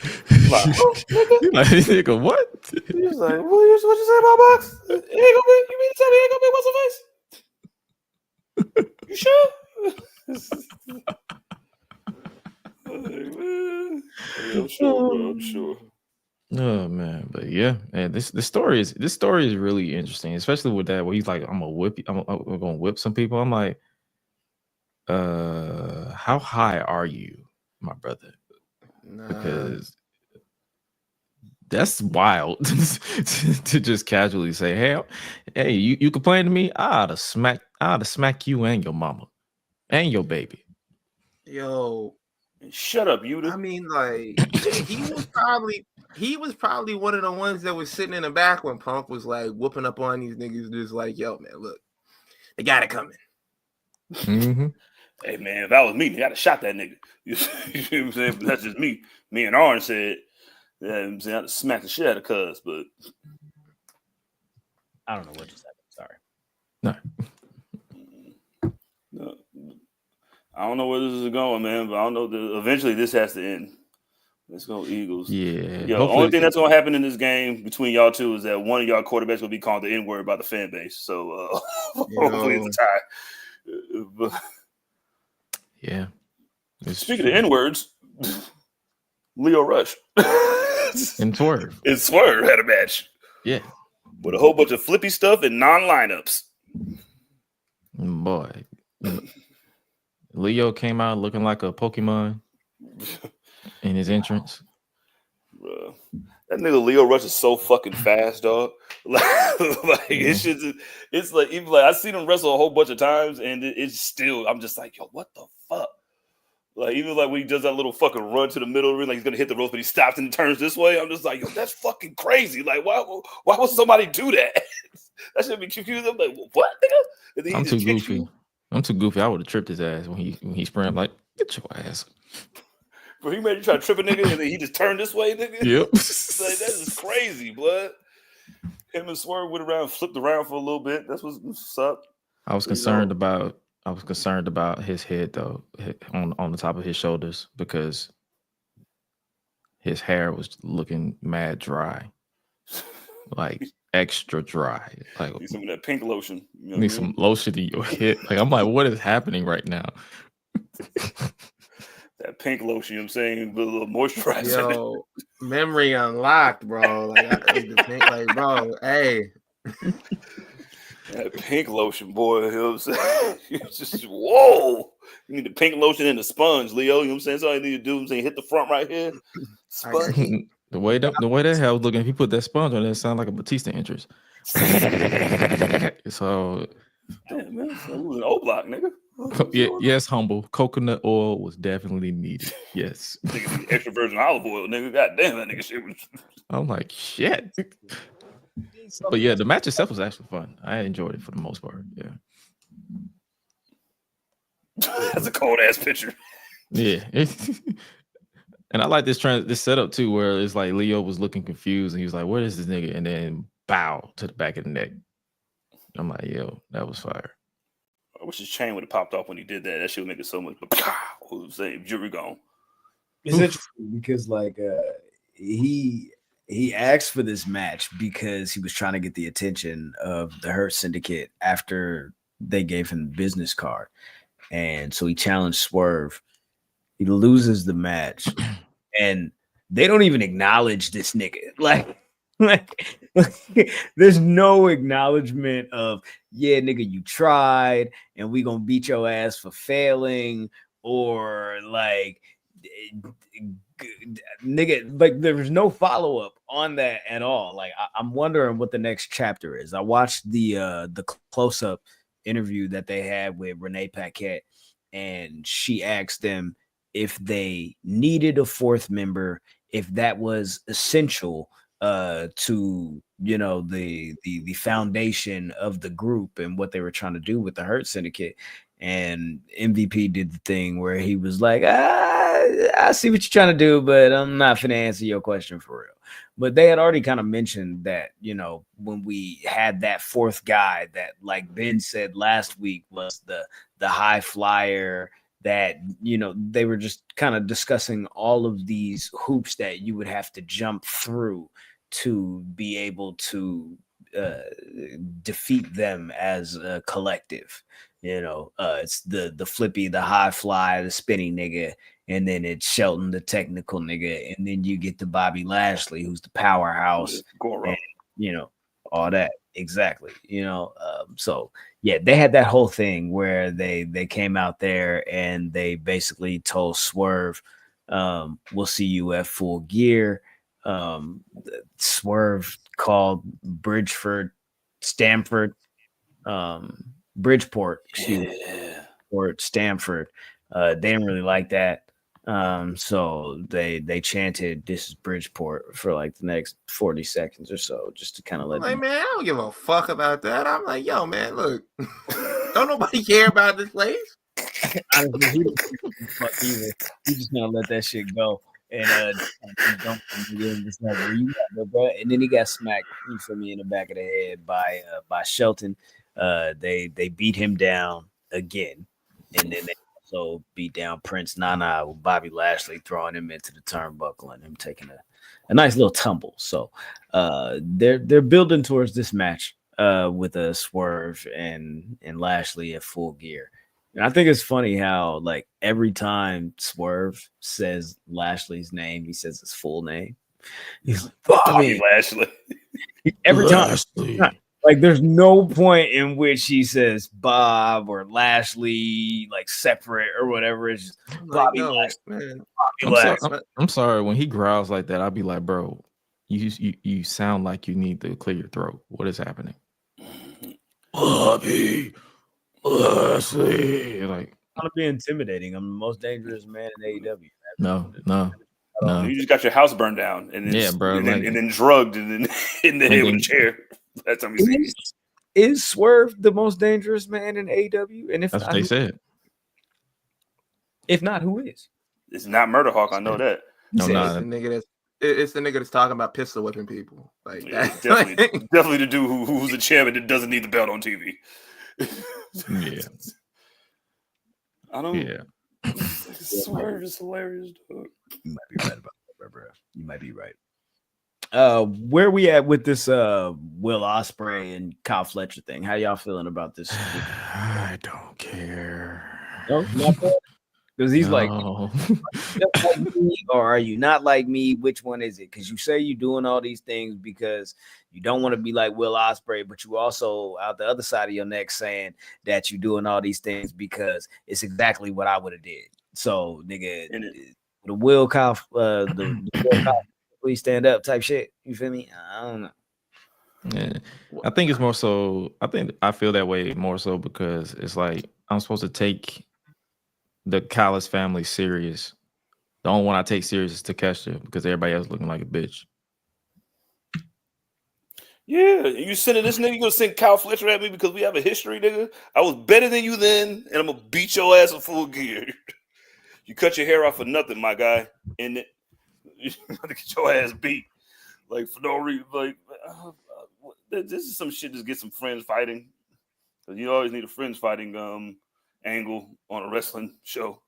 Nigga, what? He was like, what you say about Box? You mean to tell me he ain't gonna be what's her face? You sure? I'm sure, bro. I'm sure. Oh man, but yeah, man, this story is really interesting, especially with that where he's like, I'm gonna whip some people. I'm like, how high are you, my brother? Because that's wild to just casually say, hey, you complain to me, I ought to smack you and your mama and your baby. Yo, shut up, you. I mean, like he was probably one of the ones that was sitting in the back when Punk was like whooping up on these niggas, just like, yo, man, look, they got it coming. Mm-hmm. Hey man, if that was me, I'd have shot that nigga. You know what I'm saying? But that's just me. Me and Orange said, I'm saying I'd have smacked the shit out of Cuz, but I don't know what just happened. Sorry. No. I don't know where this is going, man, but I don't know. Eventually this has to end. Let's go Eagles. Yeah. The only thing that's going to happen in this game between y'all two is that one of y'all quarterbacks will be called the N-word by the fan base. So hopefully it's a tie. But, yeah. Speaking of N-words, Leo Rush and Swerve. And Swerve had a match. Yeah. With a whole bunch of flippy stuff and non-lineups. Boy. Leo came out looking like a Pokemon in his entrance. Bro, that nigga Leo Rush is so fucking fast, dog. It's like even like I've seen him wrestle a whole bunch of times, and it's still I'm just like, yo, what the fuck? Like even like when he does that little fucking run to the middle of the ring, like he's gonna hit the ropes, but he stops and turns this way. I'm just like, yo, that's fucking crazy. Like why would somebody do that? That should be confused. I'm like, what, nigga? I'm too goofy. I'm too goofy. I would have tripped his ass when he sprint. Like, get your ass. But he made you try to trip a nigga, and then he just turned this way, nigga. Yep. Like that is crazy, blood. Him and Swerve went around, flipped around for a little bit. That's what's up. I was concerned about his head though, on the top of his shoulders, because his hair was looking mad dry, like extra dry. Like need some of that pink lotion. You know need some lotion in your head. Like I'm like, what is happening right now? That pink lotion, you know what I'm saying, with a little moisturizer. Yo, memory unlocked, bro. Like, bro, hey. That pink lotion, boy, you know what I'm saying? It's just, whoa. You need the pink lotion and the sponge, Leo. You know what I'm saying? That's all you need to do. I'm saying hit the front right here. Sponge. The way that hell was looking, if you put that sponge on it, it sounded like a Batista entrance. So, damn, man, it was an O-block, nigga. Yes, humble. Coconut oil was definitely needed. Yes. Nigga, extra virgin olive oil, nigga. God damn, that nigga shit was. I'm like, shit. But yeah, the match itself was actually fun. I enjoyed it for the most part. Yeah. That's a cold ass picture. Yeah. And I like this setup too, where it's like Leo was looking confused and he was like, "Where is this nigga?" And then bow to the back of the neck. I'm like, yo, that was fire. I wish his chain would have popped off when he did that. That shit would make it so much. Same jury gone. It's interesting because like he asked for this match because he was trying to get the attention of the Hurt Syndicate after they gave him the business card, and so he challenged Swerve. He loses the match, and they don't even acknowledge this nigga. Like there's no acknowledgement of, yeah, nigga, you tried, and we gonna beat your ass for failing, or like, nigga, like there was no follow up on that at all. Like I'm wondering what the next chapter is. I watched the close up interview that they had with Renee Paquette, and she asked them if they needed a fourth member, if that was essential to, you know, the foundation of the group and what they were trying to do with the Hurt Syndicate. And MVP did the thing where he was like, I see what you're trying to do, but I'm not finna answer your question for real. But they had already kind of mentioned that, you know, when we had that fourth guy that, like Ben said last week, was the high flyer, that, you know, they were just kind of discussing all of these hoops that you would have to jump through to be able to defeat them as a collective. You know, it's the flippy, the high fly, the spinning nigga, and then it's Shelton, the technical nigga, and then you get to Bobby Lashley, who's the powerhouse, and, you know, all that. Exactly. You know, so yeah, they had that whole thing where they came out there and they basically told Swerve, we'll see you at Full Gear. Swerve called Bridgeport, excuse me, or Stamford. They didn't really like that. So they chanted "This is Bridgeport" for like the next 40 seconds or so, just to kind of let like, man, I don't give a fuck about that. I'm like, yo, man, look, don't nobody care about this place. Honestly, he don't give a fuck either. He just gonna let that shit go and dump him again, just like, where you at, bro? And then he got smacked, you feel me, in the back of the head by Shelton. They beat him down again, and then they also beat down Prince Nana with Bobby Lashley throwing him into the turnbuckle and him taking a nice little tumble. So they're building towards this match with a Swerve and Lashley at Full Gear. And I think it's funny how, like, every time Swerve says Lashley's name, he says his full name. He's like, Bobby Lashley. Every time. Like, there's no point in which he says Bob or Lashley, like, separate or whatever. It's just Bobby Lashley. Man. Bobby Lashley. I'm sorry. When he growls like that, I'll be like, bro, you sound like you need to clear your throat. What is happening? Bobby Lashley. Like, I'm gonna be intimidating. I'm the most dangerous man in AEW. No. You just got your house burned down, and then, yeah, bro, and, like, then, and then drugged, and then in the head with a chair. That's time you see. Is Swerve the most dangerous man in AEW? And if that's not, what they said. If not, who is? It's not Murder Hawk. I know that. No, It's the nigga that's talking about pistol whipping people. Like, Yeah, that. definitely the dude who's the chairman that doesn't need the belt on TV. Yeah. I don't. Yeah. Swerve is hilarious, dog. You might be right about that, bro. You might be right. Where we at with this Will Ospreay and Kyle Fletcher thing? How y'all feeling about this? I don't care. No, because he's like, just like me, or are you not like me? Which one is it? Because you say you're doing all these things because you don't want to be like Will Ospreay, but you also out the other side of your neck saying that you're doing all these things because it's exactly what I would have did. So, nigga, the Will Kyle, the Will Kyle, please stand up type shit. You feel me? I don't know. Yeah, I think it's more so. I feel that way more so because it's like I'm supposed to take the Callis family serious. The only one I take serious is Takeshita because everybody else looking like a bitch. Yeah, you sending this nigga, you gonna send Kyle Fletcher at me because we have a history, nigga? I was better than you then, and I'm gonna beat your ass in Full Gear. You cut your hair off for nothing, my guy. And You got to get your ass beat, like for no reason. Like this is some shit. Just get some friends fighting. Because you always need a friends fighting angle on a wrestling show.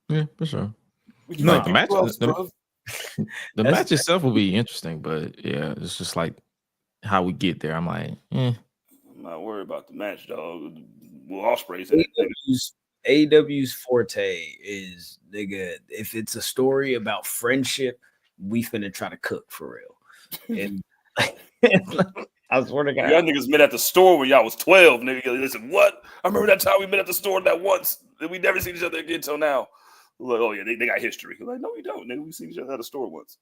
Yeah, for sure. No, Like the match itself will be interesting, but yeah, it's just like how we get there. I'm like, I'm not worried about the match, dog. Well, Ospreay's in it. AEW's forte is, nigga, if it's a story about friendship, we finna try to cook for real. And I swear to God, y'all niggas met at the store when y'all was 12, nigga. Listen, what? I remember that time we met at the store that once. And we never seen each other again until now. Like, oh yeah, they got history. Like, no, we don't, nigga. We seen each other at the store once.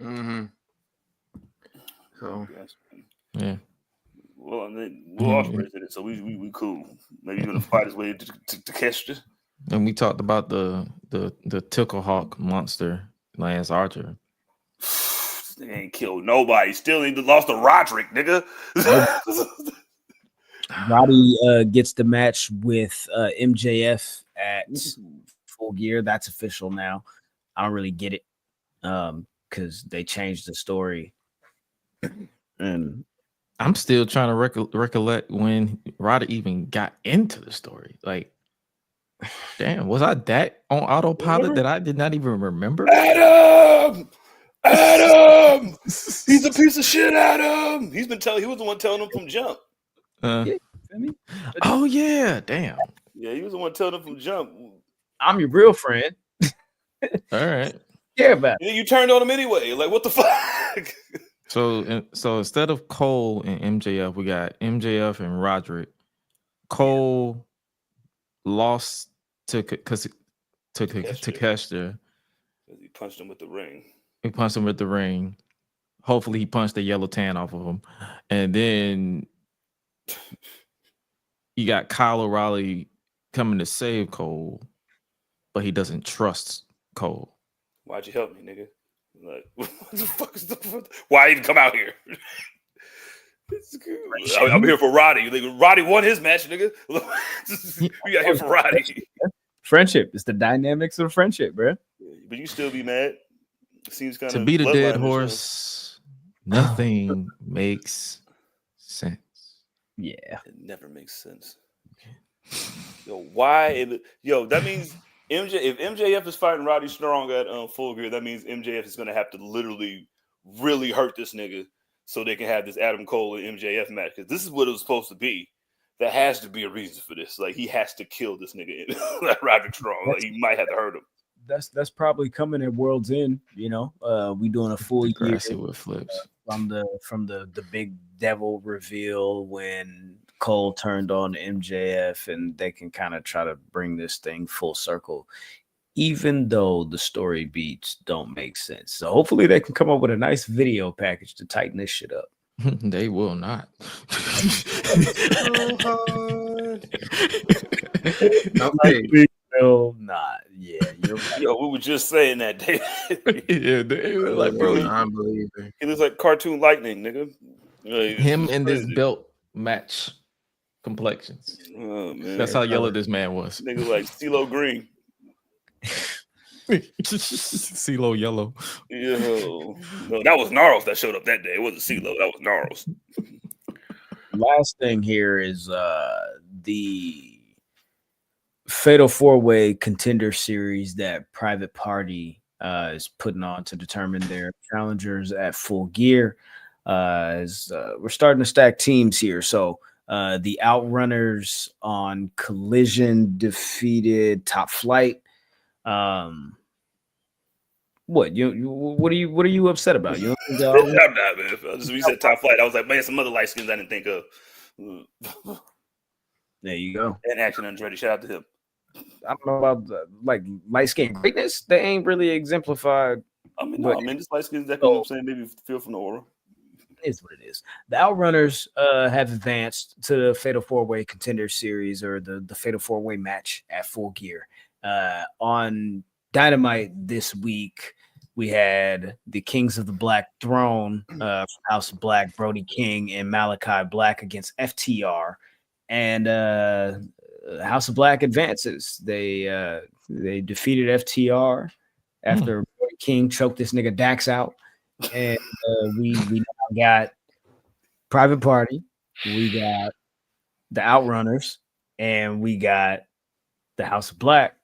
Mm-hmm. So yeah. Well, and then Ospreay did it, so we cool. Maybe he's gonna fight his way to Kester. And we talked about the Ticklehawk monster, Lance Archer. They ain't killed nobody. Still ain't lost to Roderick, nigga. Roddy gets the match with MJF at Full Gear. That's official now. I don't really get it because they changed the story. And I'm still trying to recollect when Roddy even got into the story. Like, damn, was I that on autopilot that I did not even remember? Adam! He's a piece of shit, Adam! He was the one telling him from jump. Oh yeah, damn. Yeah, he was the one telling him from jump. I'm your real friend. All right. Care about it. And you turned on him anyway. Like, what the fuck? So instead of Cole and MJF, we got MJF and Roderick. Cole lost to Kester. He punched him with the ring. He punched him with the ring. Hopefully, he punched the yellow tan off of him, and then you got Kyle O'Reilly coming to save Cole, but he doesn't trust Cole. Why'd you help me, nigga? Like, what the fuck is why even come out here? I'm here for Roddy. Like, Roddy won his match, nigga. We got here for Roddy. Friendship. It's the dynamics of friendship, bro. But you still be mad. It seems kind to beat a dead horse. Nothing makes sense. Yeah, it never makes sense. Yo, why? That means if MJF is fighting Roddy Strong at Full Gear, that means MJF is going to have to literally really hurt this nigga so they can have this Adam Cole and MJF match. Because this is what it was supposed to be. There has to be a reason for this. Like, he has to kill this nigga, like Roderick Strong. Like, he might have to hurt him. That's probably coming at World's End. We doing a full year with flips from the big devil reveal when Cole turned on MJF, and they can kind of try to bring this thing full circle, even though the story beats don't make sense. So hopefully they can come up with a nice video package to tighten this shit up. They will not. Okay. Will not. Yeah, you're right. Yo, we were just saying that day. Yeah, they were like, bro, unbelievable. He looks like cartoon lightning, nigga. Like, him and this belt match complexions. Oh man, that's how yellow this man was. Nigga like CeeLo Green. CeeLo yellow. Yo, no, that was Gnarls that showed up that day. It wasn't CeeLo. That was Gnarls. Last thing here is the Fatal 4-Way Contender Series that Private Party is putting on to determine their challengers at Full Gear. We're starting to stack teams here. So the Outrunners on Collision defeated Top Flight. What are you upset about? You I'm not, man. Just when you said Top Flight, I was like, man, some other light skins I didn't think of. There you go. And Action Andretti, shout out to him. I don't know about like light skin greatness. They ain't really exemplified. I mean, this light skins that I'm saying maybe feel from the aura. Is what it is. The Outrunners have advanced to the Fatal 4-Way Contender Series, or the Fatal 4-Way match at Full Gear. On Dynamite this week, we had the Kings of the Black Throne, House of Black, Brody King, and Malachi Black against FTR. And House of Black advances. They defeated FTR after Brody King choked this nigga Dax out, and we now got Private Party, we got the Outrunners, and we got the House of Black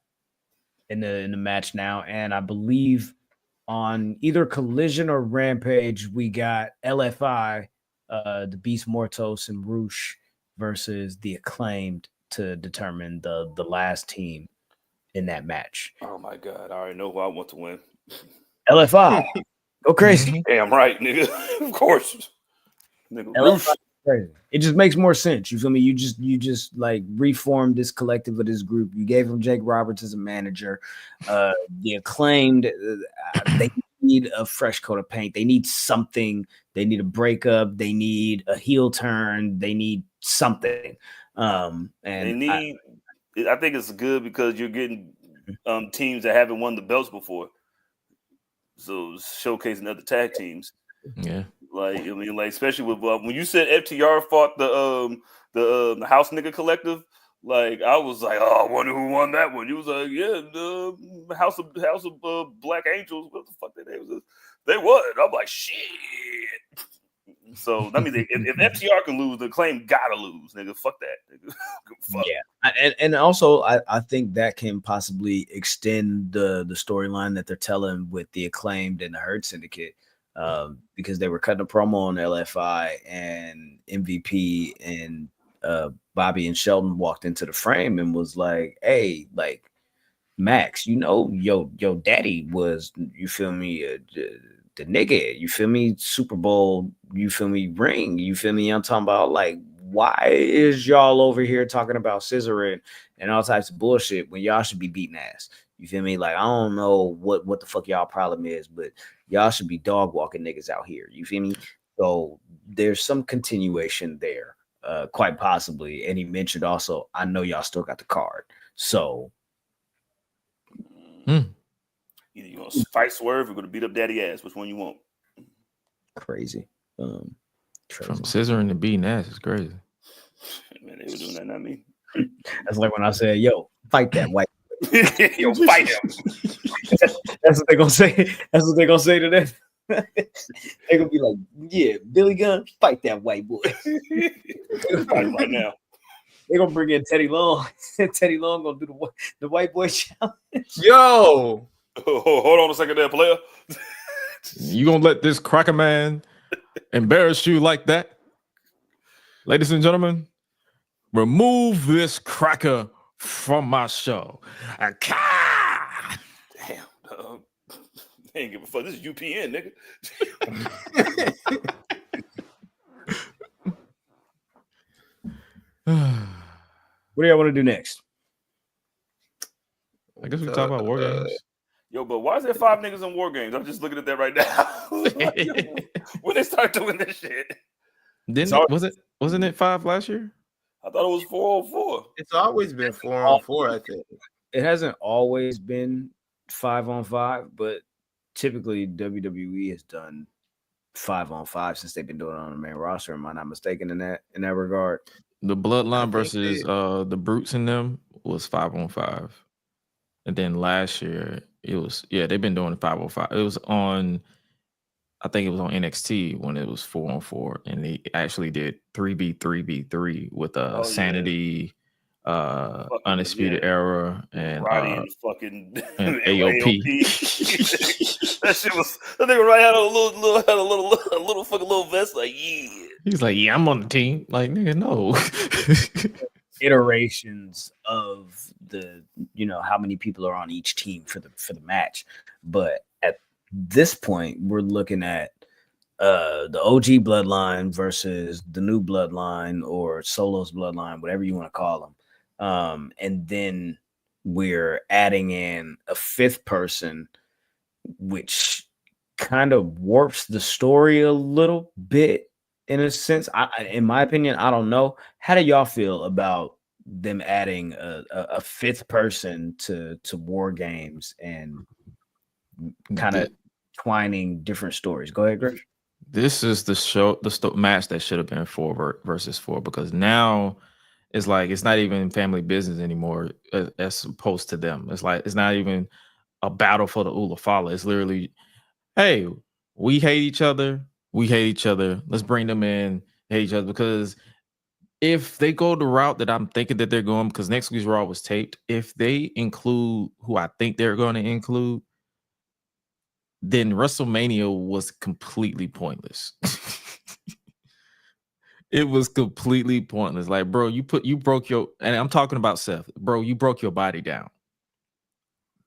in the match now. And I believe on either Collision or Rampage, we got LFI, the Beast Mortos and Roosh versus the Acclaimed to determine the last team in that match. Oh my God, I already know who I want to win. LFI, go crazy. Damn right, nigga. Of course. Nigga, LFI, crazy. It just makes more sense. You feel me? You just like reformed this collective of this group. You gave him Jake Roberts as a manager. The Acclaimed, they need a fresh coat of paint. They need something. They need a breakup. They need a heel turn. They need something. And they need. I think it's good because you're getting teams that haven't won the belts before, so showcasing other tag teams. Yeah, like I mean, like especially with when you said FTR fought the House Nigga Collective. Like I was like, oh, I wonder who won that one. You was like, yeah, the House of Black Angels. What the fuck their name was? They won. I'm like, shit. So that means if FTR can lose, the Acclaim gotta lose, nigga. Fuck that, nigga. Fuck. Yeah, and also I think that can possibly extend the storyline that they're telling with the Acclaimed and the Hurt Syndicate, because they were cutting a promo on LFI and MVP and Bobby and Shelton walked into the frame and was like, "Hey, like Max, you know, yo daddy was, you feel me, the nigga, you feel me, Super Bowl, you feel me, ring, you feel me." I'm talking about like, why is y'all over here talking about scissoring and all types of bullshit when y'all should be beating ass? You feel me? Like, I don't know what the fuck y'all problem is, but y'all should be dog walking niggas out here. You feel me? So there's some continuation there, quite possibly. And he mentioned also, I know y'all still got the card. So either you want to fight Swerve or going to beat up daddy ass. Which one you want? Crazy. From scissoring to beating ass is crazy. Man, they were doing that, not me. That's like when I said, yo, fight that white. Yo, fight him. That's what they're gonna say. That's what they're gonna say to them. They're gonna be like, yeah, Billy Gunn, fight that white boy. Fight right now. They're gonna bring in Teddy Long. Teddy Long gonna do the white boy challenge. Yo, hold on a second there, player. You gonna let this cracker man embarrass you like that? Ladies and gentlemen, remove this cracker from my show. Damn, they ain't give a fuck. This is UPN, nigga. What do y'all want to do next? I guess we talk about war games. Yo, but why is there 5 niggas in war games? I'm just looking at that right now. When they start doing this shit. Wasn't it 5 last year? I thought it was 4-on-4. it's always been 4-on-4, I think. It hasn't always been 5-on-5, but typically WWE has done 5-on-5 since they've been doing it on the main roster. Am I not mistaken in that regard? The Bloodline versus the Brutes in them was 5-on-5. And then last year it was, they've been doing 5-on-5. It was on, I think it was on NXT when it was 4-on-4, and they actually did 3v3v3 with Sanity, Undisputed Era, and Roddy and fucking and AOP. That shit was, that nigga right had a little fucking little vest, like, yeah. He's like, yeah, I'm on the team. Like, nigga, no. Iterations of the, how many people are on each team for the match. But at this point, we're looking at the OG bloodline versus the new bloodline or Solo's bloodline, whatever you want to call them. And then we're adding in a 5th person, which kind of warps the story a little bit in a sense. In my opinion, I don't know. How do y'all feel about them adding a 5th person to war games and kind of twining different stories? Go ahead, Greg. This is the match that should have been 4 versus 4, because now it's like it's not even family business anymore as opposed to them. It's like it's not even a battle for the Ulafala. It's literally, hey, we hate each other. We hate each other. Let's bring them in, hate each other. Because if they go the route that I'm thinking that they're going, because next week's Raw was taped, if they include who I think they're going to include, then WrestleMania was completely pointless. It was completely pointless. Like, bro, you broke your, and I'm talking about Seth, bro, you broke your body down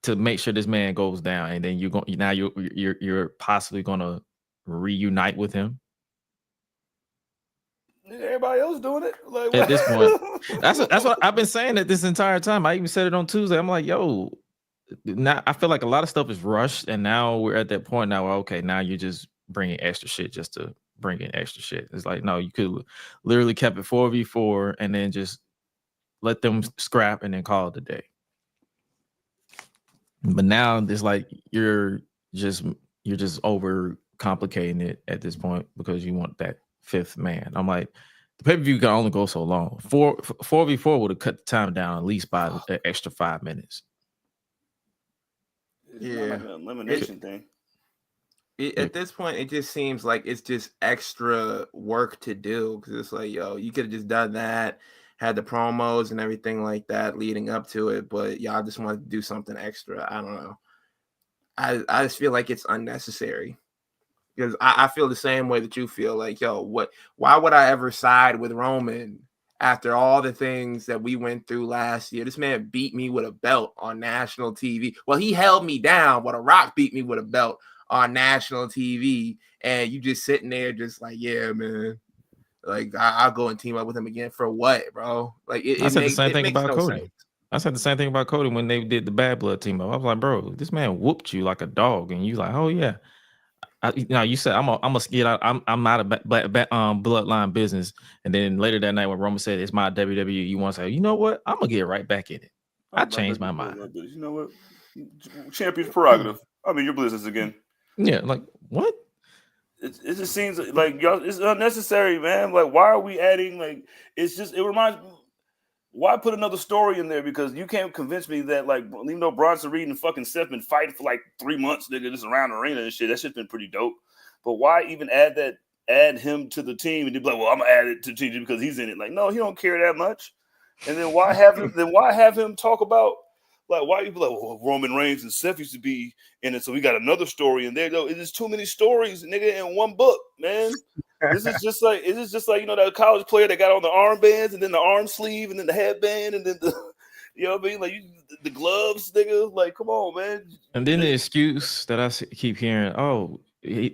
to make sure this man goes down, and then you're possibly gonna reunite with him. Everybody else doing it. Like, At this point, that's what I've been saying it this entire time. I even said it on Tuesday. I'm like, yo, now I feel like a lot of stuff is rushed, and now we're at that point now. Okay, now you're just bringing extra shit just to bring in extra shit. It's like, no, you could literally kept it 4v4 and then just let them scrap and then call it a day. But now it's like you're just over complicating it at this point because you want that fifth man. I'm like, the pay-per-view can only go so long. 4v4 would have cut the time down at least by an extra 5 minutes. Yeah, like an elimination thing. At this point, it just seems like it's just extra work to do because it's like, yo, you could have just done that, had the promos and everything like that leading up to it, but y'all just wanted to do something extra. I don't know. I just feel like it's unnecessary because I feel the same way that you feel. Like, yo, why would I ever side with Roman after all the things that we went through last year? This man beat me with a belt on national TV. Well, he held me down, but The Rock beat me with a belt on national TV, and you just sitting there just like, yeah, man, like I'll go and team up with him again for what, bro? Like I said the same thing about Cody. Sense. I said the same thing about Cody when they did the Bad Blood team up. I was like, bro, this man whooped you like a dog, and you like, oh yeah. Now you said I'm a get out. I'm out of bloodline business, and then later that night when Roman said it's my WWE, you want to say, you know what? I'm gonna get right back in it. I changed my mind. You know what? Champion's prerogative. I mean, your business again. Yeah, like what? It just seems like y'all. It's unnecessary, man. Like, why are we adding? Like, it reminds me. Why put another story in there? Because you can't convince me that, like, even though Bronson Reed and fucking Seth been fighting for like 3 months, nigga, just around the arena and shit. That shit's been pretty dope. But why even add him to the team and be like, well, I'm gonna add it to the team because he's in it. Like, no, he don't care that much. And then why have him talk about, like, why you be like, well, Roman Reigns and Seth used to be in it, so we got another story in there. Though it is too many stories, nigga, in one book, man. This is just like you know, that college player that got on the armbands and then the arm sleeve and then the headband and then the, you know what I mean, like the gloves, nigga. Like, come on, man. And then the excuse that I keep hearing, oh,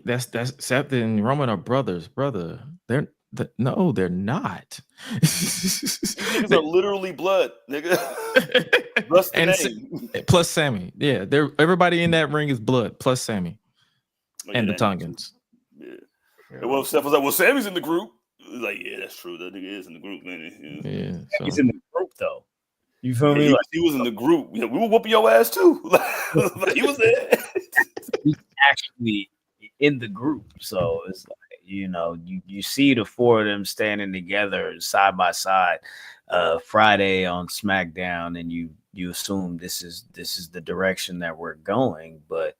that's Seth and Roman are brothers, brother. No, they're not. These niggas are literally blood, nigga. Plus the name. Plus Sammy. Yeah, everybody in that ring is blood, plus Sammy. And the Tongans. Yeah. And well, Seth was like, well, Sammy's in the group. Like, yeah, that's true. That nigga is in the group, man. Yeah. So. He's in the group, though. You feel me? He was in the group. Yeah, we were whooping your ass, too. Like, he was there. He's actually in the group. So it's like, you know, you see the four of them standing together side by side Friday on SmackDown, and you assume this is the direction that we're going. But,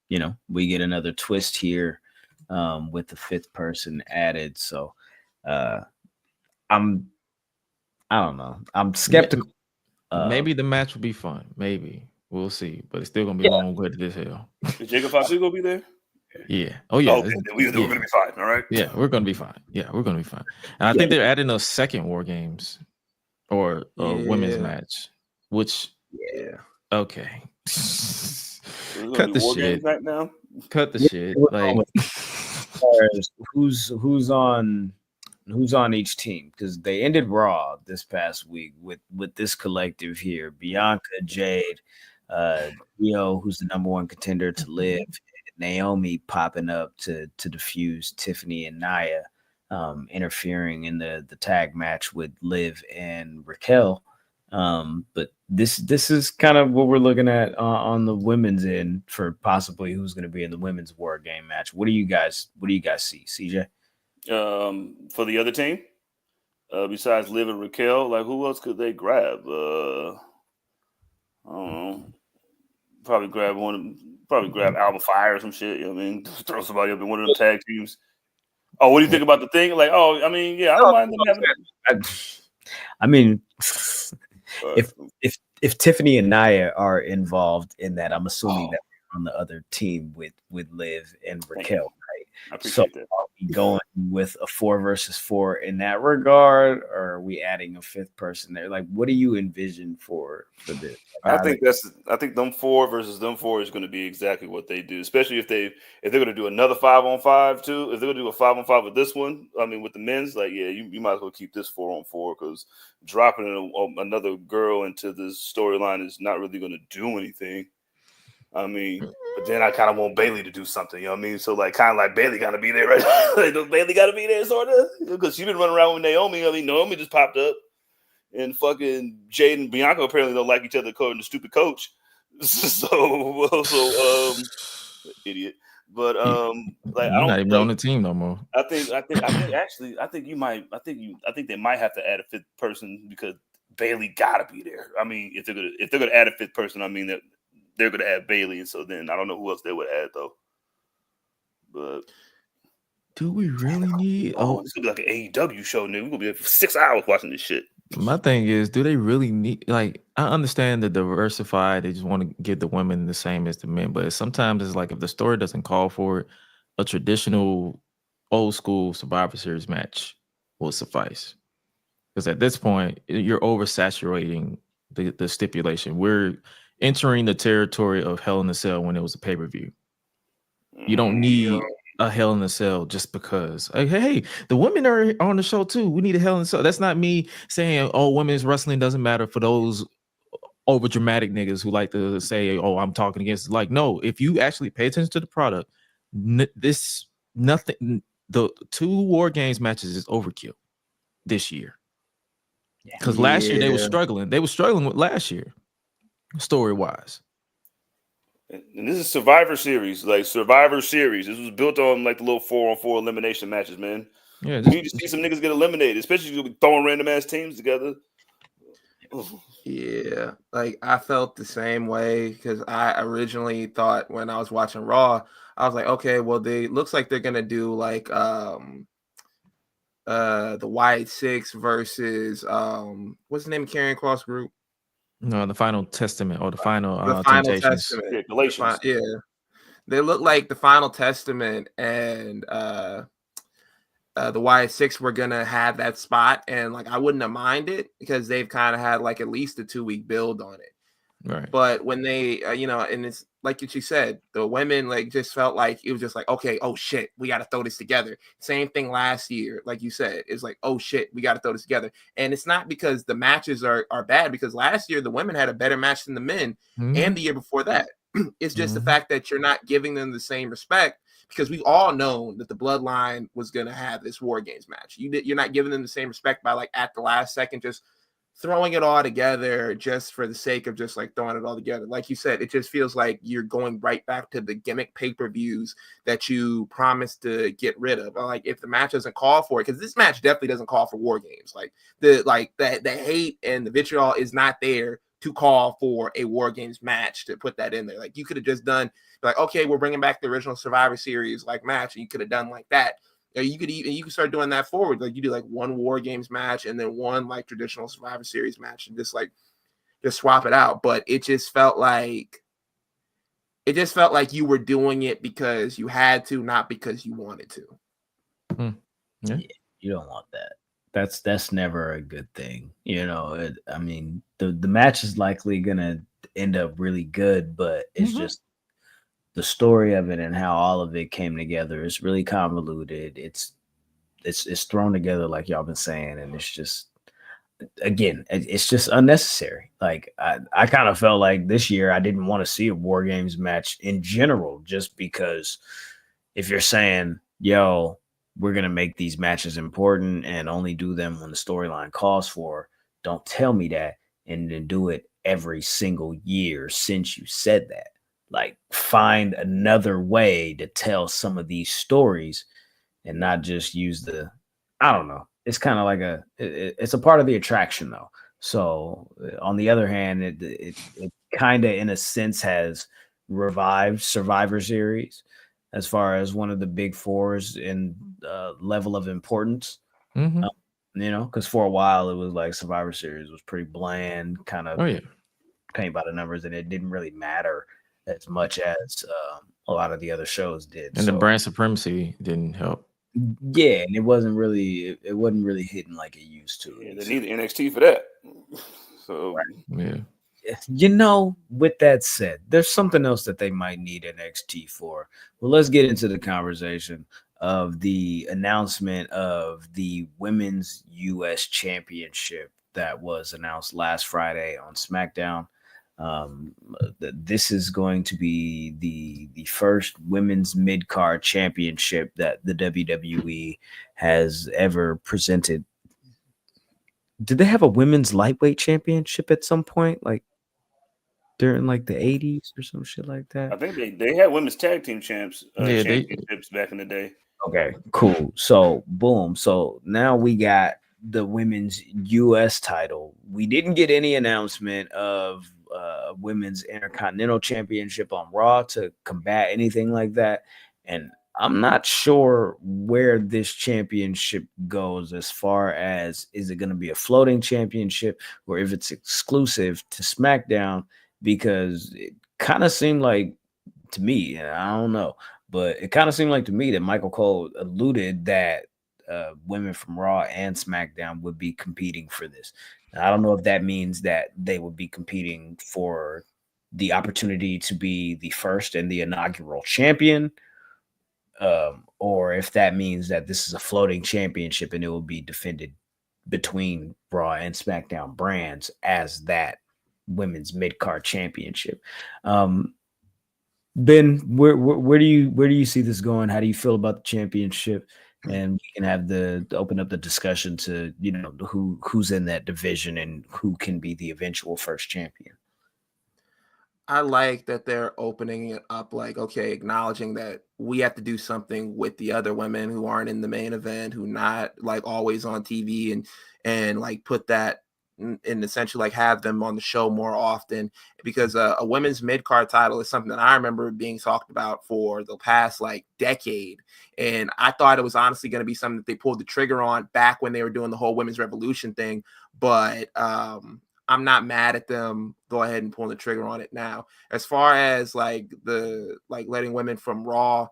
you know, we get another twist here. With the fifth person added, so I don't know. I'm skeptical. Maybe the match will be fun. Maybe we'll see, but it's still gonna be long good as hell. Is Jacob Fatu gonna be there? Yeah. Oh yeah. Okay. We're gonna be fine. All right. Yeah, we're gonna be fine. Yeah, we're gonna be fine. And I think they're adding a second War Games or a women's match, which okay. Cut the shit. Right now. Cut the shit. Like who's on each team, because they ended Raw this past week with this collective here: Bianca, Jade, Io, who's the number one contender to live, Naomi popping up to diffuse Tiffany and Nia, interfering in the tag match with Liv and Raquel. But this is kind of what we're looking at on the women's end for possibly who's going to be in the women's War Game match. What do you guys see, CJ? For the other team, besides Liv and Raquel, like who else could they grab? I don't know. Probably grab Alba Fire or some shit. You know what I mean? Throw somebody up in one of them tag teams. Oh, what do you think about the thing? Like, I mean, yeah, I don't mind them having. I mean, Uh, if Tiffany and Nia are involved in that, I'm assuming that they're on the other team with Liv and Raquel, right? I appreciate that. Are we going with a 4 versus 4 in that regard, or are we adding a 5th person there? Like, what do you envision for this? I think them 4 versus them 4 is going to be exactly what they do, especially if they're going to do another 5-on-5 too. If they're going to do a 5-on-5 with this one, I mean, with the men's, like, yeah, you might as well keep this 4-on-4 because dropping another girl into this storyline is not really going to do anything. I mean, but then I kind of want Bailey to do something, you know what I mean? So, like, kind of like Bailey got to be there, right? Like, Bailey got to be there, sort of, because she's been running around with Naomi. I mean, Naomi just popped up. And fucking Jade and Bianca apparently don't like each other according to stupid coach. So idiot. But like you're not even on the team no more. I think they might have to add a 5th person because Bailey gotta be there. I mean, if they're gonna add a 5th person, I mean that they're gonna add Bailey, and so then I don't know who else they would add though. But do we really need? It's gonna be like an AEW show, nigga. We're gonna be there for 6 hours watching this shit. My thing is, do they really need? Like, I understand the diversified. They just want to get the women the same as the men, but sometimes it's like if the story doesn't call for it, a traditional old school Survivor Series match will suffice. Because at this point, you're oversaturating the stipulation. We're entering the territory of Hell in a Cell when it was a pay-per-view. You don't need a Hell in a Cell just because. Like, hey, the women are on the show too. We need a Hell in a Cell. That's not me saying, oh, women's wrestling doesn't matter for those over dramatic niggas who like to say, oh, I'm talking against. Like, no, if you actually pay attention to the product, the 2 War Games matches is overkill this year. Because last year they were struggling. They were struggling with last year, story-wise. And this is Survivor Series, like Survivor Series. This was built on like the little 4-on-4 elimination matches, man. Yeah, we need to see some niggas get eliminated, especially if you're throwing random ass teams together. Yeah, like I felt the same way because I originally thought when I was watching Raw, I was like, okay, well, looks like they're gonna do like the Wyatt 6 versus what's the name of Karrion Kross group? No, the Final Testament or the Final Testament. Yeah, Galatians. Yeah, they look like the Final Testament and the Wyatt 6 were gonna have that spot, and like I wouldn't have minded because they've kind of had like at least a 2-week build on it. Right. But when they, and it's like what you said, the women like just felt like it was just like, okay, oh shit, we got to throw this together. Same thing last year, like you said, it's like, oh shit, we got to throw this together. And it's not because the matches are bad, because last year the women had a better match than the men, and the year before that. It's just the fact that you're not giving them the same respect, because we all know that the Bloodline was going to have this War Games match. You're not giving them the same respect by like at the last second just throwing it all together just for the sake of just like throwing it all together. Like you said, it just feels like you're going right back to the gimmick pay-per-views that you promised to get rid of. Or like if the match doesn't call for it, because this match definitely doesn't call for War Games. Like the hate and the vitriol is not there to call for a War Games match to put that in there. Like you could have just done like, okay, we're bringing back the original Survivor Series like match, and you could have done like that. You could start doing that forward. Like you do like one War Games match and then one like traditional Survivor Series match and just swap it out. But it just felt like you were doing it because you had to, not because you wanted to. Yeah, you don't want that. That's never a good thing. I mean, the match is likely gonna end up really good, but it's just the story of it and how all of it came together is really convoluted. It's thrown together like y'all been saying, and it's just, again, it's just unnecessary. Like I kind of felt like this year I didn't want to see a War Games match in general, just because if you're saying, yo, we're gonna make these matches important and only do them when the storyline calls for, don't tell me that and then do it every single year since you said that. Like, find another way to tell some of these stories and not just use I don't know. It's kind of like it's a part of the attraction though. So on the other hand, it kind of in a sense has revived Survivor Series as far as one of the big fours in level of importance. Mhm. Because for a while it was like Survivor Series was pretty bland, kind of Oh yeah. paint by the numbers, and it didn't really matter as much as a lot of the other shows did. And the So brand supremacy didn't help. yeah, and it wasn't really hitting like it used to. Yeah, they need the NXT for that. So Yeah. With that said, there's something else that they might need NXT for. Well, let's get into the conversation of the announcement of the Women's US Championship that was announced last Friday on SmackDown. This is going to be the first women's mid-card championship that the WWE has ever presented. Did they have a women's lightweight championship at some point, like during like the 80s or some shit like that? I think they had women's tag team championships back in the day. Okay, cool. So boom. So now we got the women's US title. We didn't get any announcement of women's intercontinental championship on Raw to combat anything like that. And I'm not sure where this championship goes as far as is it going to be a floating championship or if it's exclusive to SmackDown, because it kind of seemed like to me, and I don't know, but it kind of seemed like to me that Michael Cole alluded that women from Raw and SmackDown would be competing for this. And I don't know if that means that they would be competing for the opportunity to be the first and the inaugural champion, or if that means that this is a floating championship and it will be defended between Raw and SmackDown brands as that women's mid-card championship. Ben, where do you see this going? How do you feel about the championship? And we can have the open up the discussion to who's in that division and who can be the eventual first champion. I like that they're opening it up, like, okay, acknowledging that we have to do something with the other women who aren't in the main event, who not like always on TV, and like put that in essentially like have them on the show more often, because a women's mid-card title is something that I remember being talked about for the past like decade. And I thought it was honestly going to be something that they pulled the trigger on back when they were doing the whole women's revolution thing. But I'm not mad at them go ahead and pulling the trigger on it now. As far as like letting women from Raw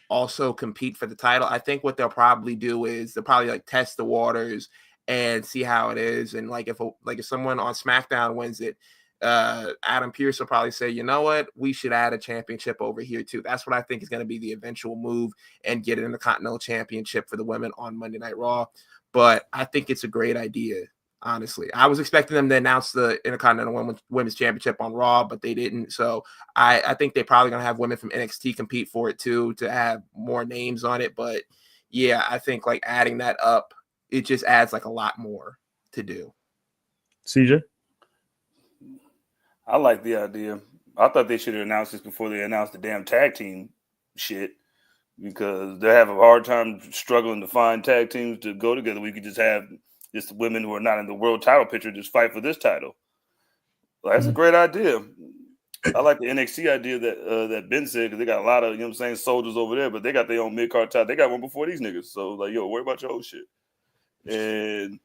also compete for the title, I think what they'll probably do is they'll probably like test the waters and see how it is. And like if someone on SmackDown wins it, Adam Pearce will probably say, you know what, we should add a championship over here too. That's what I think is going to be the eventual move, and get it in the Continental Championship for the women on Monday Night Raw. But I think it's a great idea. Honestly, I was expecting them to announce the Intercontinental Women's Championship on Raw, but they didn't. So I think they're probably going to have women from NXT compete for it too, to have more names on it. But yeah, I think like adding that up, it just adds like a lot more to do. CJ? I like the idea. I thought they should have announced this before they announced the damn tag team shit, because they have a hard time struggling to find tag teams to go together. We could just have just women who are not in the world title picture just fight for this title. Well, that's a great idea. I like the NXT idea that Ben said, because they got a lot of, soldiers over there, but they got their own mid-card title. They got one before these niggas. So, like, worry about your whole shit. And,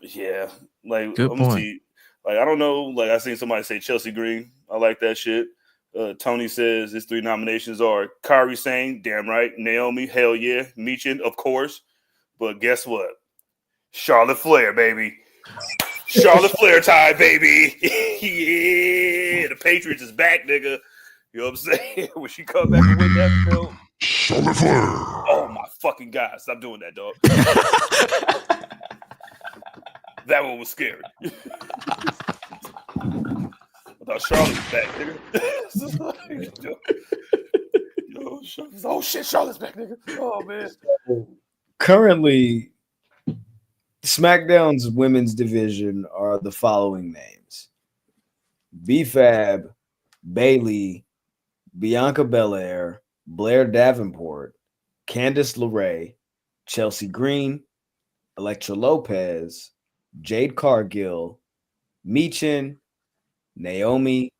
yeah, like, Good point. See, like, I don't know. Like, I seen somebody say Chelsea Green. I like that shit. Tony says his 3 nominations are Kairi Sane, damn right. Naomi, hell yeah. Michin, of course. But guess what? Charlotte Flair, baby. Charlotte Flair time, baby. Yeah. The Patriots is back, nigga. You know what I'm saying? When she come back and win that belt. Charlotte Flair. Oh, my fucking God. Stop doing that, dog. That one was scary. I thought Charlotte was back, nigga. Oh, shit, Charlotte's back, nigga. Oh, man. Currently, SmackDown's women's division are the following names: B-Fab, Bayley, Bianca Belair, Blair Davenport, Candice LeRae, Chelsea Green, Elektra Lopez, Jade Cargill, Michin, Naomi,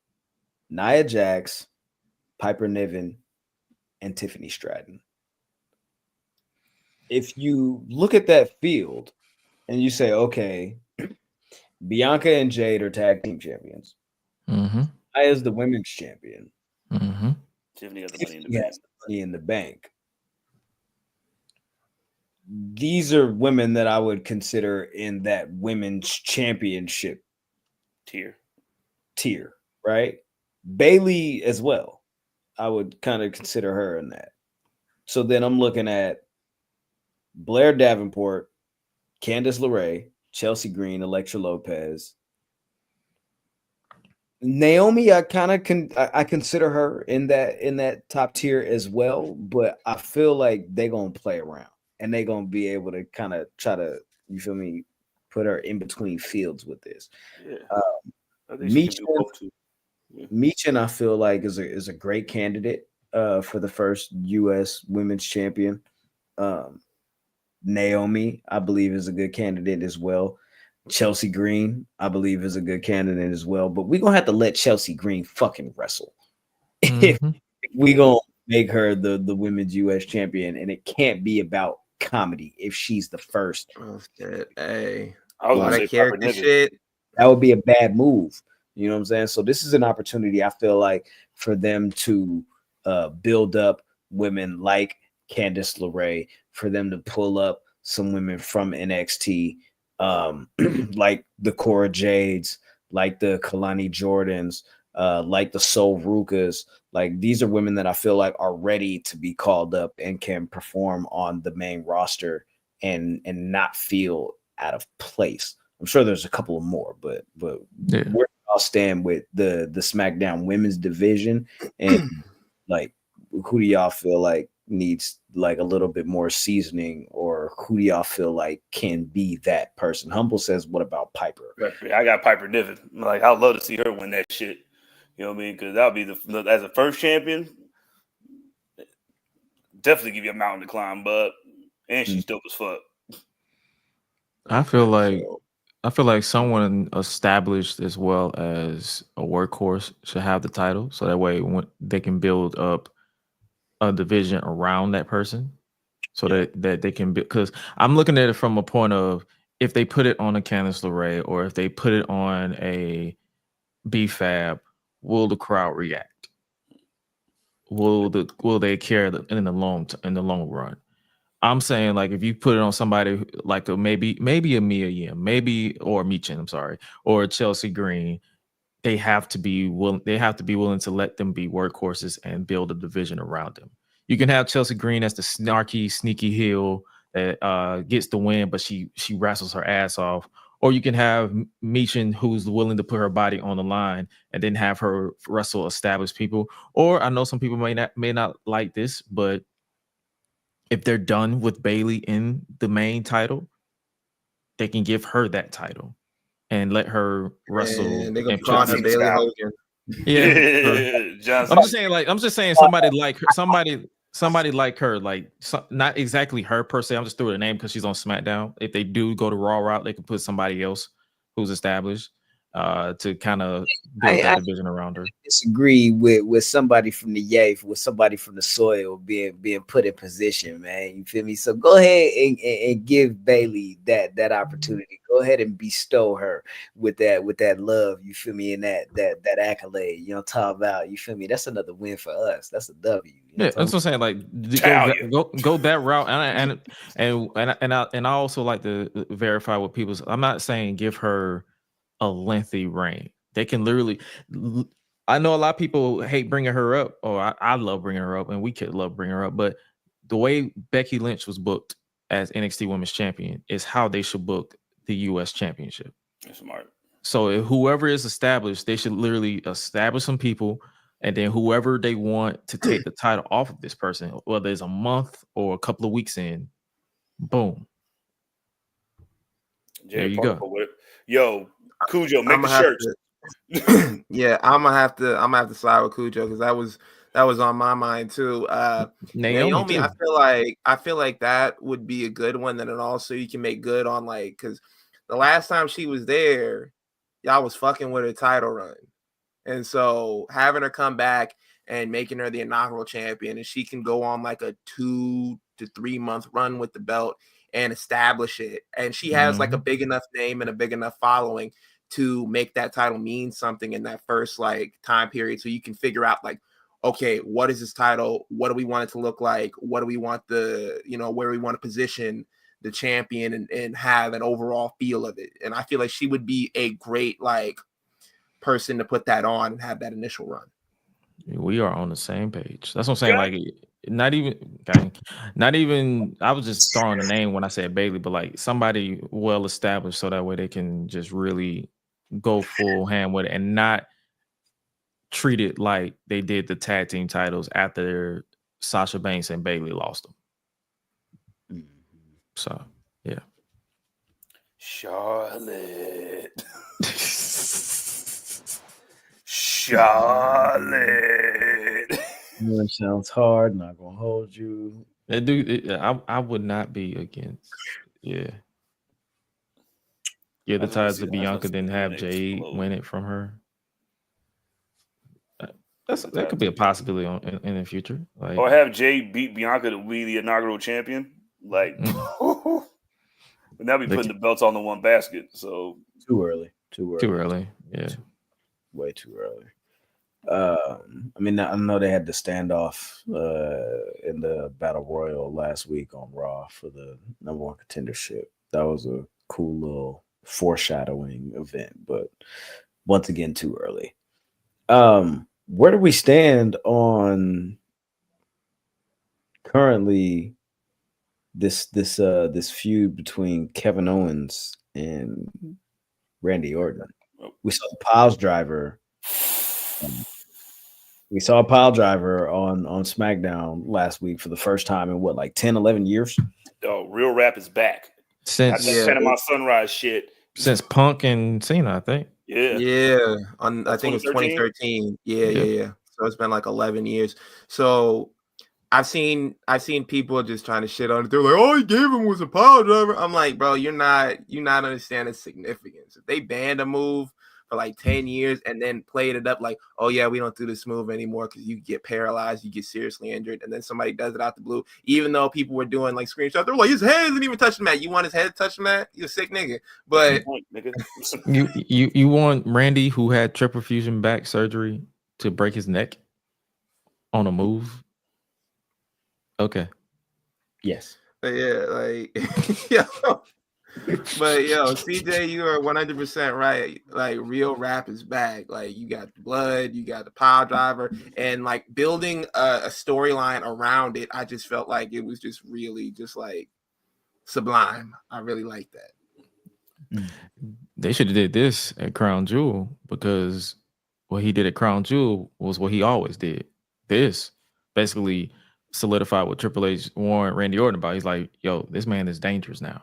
Nia Jax, Piper Niven, and Tiffany Stratton. If you look at that field and you say, okay, Bianca and Jade are tag team champions. Mm-hmm. Nia is the women's champion. Mm-hmm. Tiffany has the money in the Tiffany bank. has the money in the bank. These are women that I would consider in that women's championship Tier. right? Bailey as well. I would kind of consider her in that. So then I'm looking at Blair Davenport, Candice LeRae, Chelsea Green, Elektra Lopez. Naomi, I kind of I consider her in that top tier as well, but I feel like they're gonna play around and they're gonna be able to kind of try to, you feel me, put her in between fields with this. Yeah. I think she can do both too. Michin, I feel like is a great candidate for the first U.S. women's champion. Naomi, I believe, is a good candidate as well. Chelsea Green, I believe, is a good candidate as well. But we're gonna have to let Chelsea Green fucking wrestle. Mm-hmm. We're gonna make her the women's U.S. champion, and it can't be about comedy if she's the first. Oh, shit. Hey, I was all gonna that say Piper character Niven. shit. That would be a bad move. You know what I'm saying? So this is an opportunity, I feel like, for them to build up women like Candice LeRae, for them to pull up some women from NXT, like the Cora Jades, like the Kalani Jordans, like the Sol Rukas. Like, these are women that I feel like are ready to be called up and can perform on the main roster and not feel out of place. I'm sure there's a couple of more, but Yeah. where I'll stand with the SmackDown women's division, and like, who do y'all feel like needs like a little bit more seasoning, or who do y'all feel like can be that person? Humble says, what about Piper? I got Piper Niven. Like, I'd love to see her win that shit. You know what I mean? Because that would be as a first champion, definitely give you a mountain to climb, but and she's dope as fuck. I feel like someone established as well as a workhorse should have the title, so that way when they can build up a division around that person, so that they can be. Because I'm looking at it from a point of, if they put it on a Candice LeRae or if they put it on a B-Fab, will the crowd react? Will they care in the long run? I'm saying, like, if you put it on somebody like maybe a Mia Yim, or Michin, I'm sorry, or Chelsea Green, they have to be willing to let them be workhorses and build a division around them. You can have Chelsea Green as the snarky, sneaky heel that gets the win, but she wrestles her ass off. Or you can have Michin, who's willing to put her body on the line and then have her wrestle established people. Or I know some people may not like this, but if they're done with Bailey in the main title, they can give her that title and let her wrestle. And they're gonna and call her John Bailey Cena. Hogan. Yeah, John I'm just saying somebody like her, somebody like her, like not exactly her per se. I'm just throwing a name because she's on SmackDown. If they do go to Raw route, they can put somebody else who's established to kind of build that division around her. Disagree with somebody from the Yay, with somebody from the soil being put in position, man. You feel me? So go ahead and give Bailey that opportunity. Go ahead and bestow her with that love. You feel me? And that accolade. You know, talk about. You feel me? That's another win for us. That's a W. You know, Yeah, that's what I'm saying. Like, go that route, and I also like to verify with people. I'm not saying give her a lengthy reign. They can literally. I know a lot of people hate bringing her up, or I love bringing her up, and we could love bringing her up. But the way Becky Lynch was booked as NXT Women's Champion is how they should book the U.S. Championship. That's smart. So if whoever is established, they should literally establish some people, and then whoever they want to take the title off of this person, whether it's a month or a couple of weeks in, boom. There you go. Yo, Cujo, make the shirts. Yeah, I'm gonna have to side with Cujo because that was on my mind too. Naomi, too. I feel like that would be a good one. And then also you can make good on, like, because the last time she was there, y'all was fucking with her title run. And so having her come back and making her the inaugural champion, and she can go on like a 2 to 3 month run with the belt and establish it. And she has like a big enough name and a big enough following to make that title mean something in that first like time period. So you can figure out like, okay, what is this title? What do we want it to look like? What do we want where we want to position the champion and have an overall feel of it? And I feel like she would be a great like person to put that on and have that initial run. We are on the same page. That's what I'm saying. Like, not even. I was just throwing a name when I said Bailey, but like somebody well established, so that way they can just really go full hand with it and not treat it like they did the tag team titles after Sasha Banks and Bailey lost them. So yeah, Charlotte. It sounds hard. Not gonna hold you. I would not be against. Yeah. Yeah, the ties to Bianca, then have Jade win it from her. That could be a possibility in the future. Like, or have Jade beat Bianca to be the inaugural champion. Like, but now we putting the belts on the one basket. So too early. Yeah, way too early. I mean, I know they had the standoff in the Battle Royal last week on Raw for the #1 contendership. That was a cool little foreshadowing event, but once again, too early. Where do we stand on currently this feud between Kevin Owens and Randy Orton? We saw the Piles Driver. We saw a pile driver on SmackDown last week for the first time in what, like 10, 11 years? Oh, real rap is back. Since Panama Sunrise shit. Since Punk and Cena, I think. Yeah. I think it was 2013. Yeah. So it's been like 11 years. So I've seen people just trying to shit on it. They're like, all he gave him was a pile driver. I'm like, bro, you're not understanding significance. If they banned a move for like 10 years and then played it up like, oh yeah, we don't do this move anymore because you get paralyzed, you get seriously injured, and then somebody does it out the blue, even though people were doing like screenshots, they're like, his head isn't even touching that. You want his head touching that? You're a sick nigga. But you want Randy, who had triple fusion back surgery, to break his neck on a move? Okay. Yes. But yeah, like but CJ, you are 100% right. Like, real rap is back. Like, you got the blood, you got the pile driver, and like building a storyline around it. I just felt like it was just really just like sublime. I really like that. They should have did this at Crown Jewel, because what he did at Crown Jewel was what he always did. This basically solidified what Triple H warned Randy Orton about. He's like, yo, this man is dangerous now.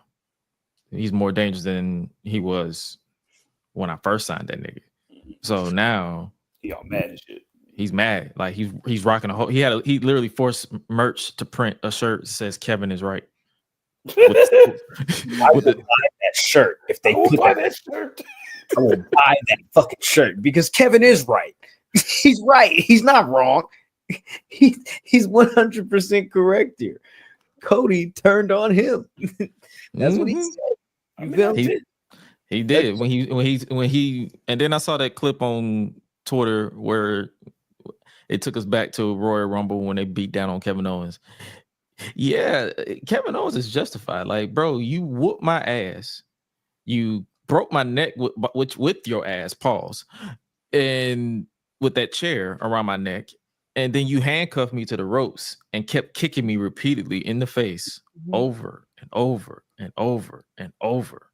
He's more dangerous than he was when I first signed that nigga. So now he all mad as shit. He's mad. Like, he's rocking a whole. He literally forced merch to print a shirt that says Kevin is right. I would buy that shirt if they put that shirt. I will buy that fucking shirt because Kevin is right. He's right. He's not wrong. He's 100% correct here. Cody turned on him. That's what he said. He did when he and then I saw that clip on Twitter where it took us back to Royal Rumble when they beat down on Kevin Owens. Yeah, Kevin Owens is justified. Like, bro, you whooped my ass. You broke my neck with your ass, pause, and with that chair around my neck. And then you handcuffed me to the ropes and kept kicking me repeatedly in the face over and over and over and over.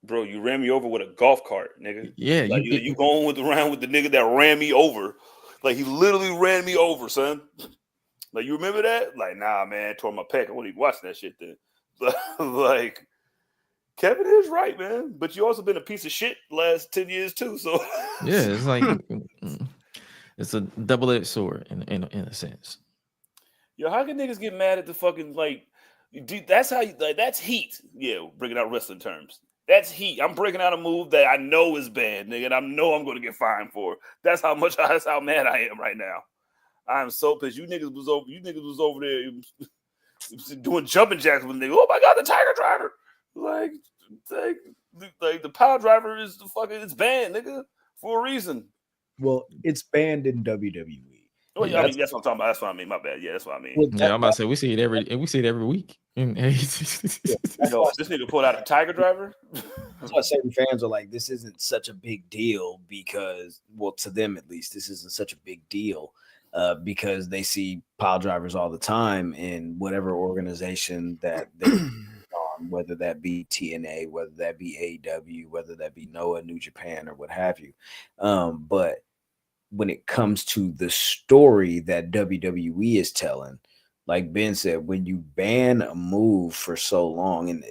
Bro, you ran me over with a golf cart, nigga. Yeah, like, you going around with the nigga that ran me over. Like, he literally ran me over, son. Like, you remember that? Like, nah, man, tore my pec. I wouldn't even watch that shit then. Like, Kevin is right, man. But you also been a piece of shit the last 10 years too. So yeah, it's like it's a double-edged sword in a sense. Yo, how can niggas get mad at the fucking, like, dude, that's how you, like, that's heat. Yeah, bringing out wrestling terms. That's heat. I'm breaking out a move that I know is bad, nigga, and I know I'm going to get fined for. That's how mad I am right now. I'm so pissed. You niggas was over there doing jumping jacks with niggas. Oh my god, the Tiger Driver! Like the Pile Driver is it's banned, nigga, for a reason. Well, it's banned in WWE. Oh yeah, I mean, that's what I'm talking about. That's what I mean. My bad. Yeah, that's what I mean. Well, Yeah, I'm about to say we see it every week. This nigga pulled out a Tiger Driver. That's why certain fans are like, this isn't such a big deal because, well, to them at least, this isn't such a big deal because they see pile drivers all the time in whatever organization that they're on, whether that be TNA, whether that be AEW, whether that be Noah, New Japan, or what have you. But when it comes to the story that WWE is telling, like Ben said, when you ban a move for so long, and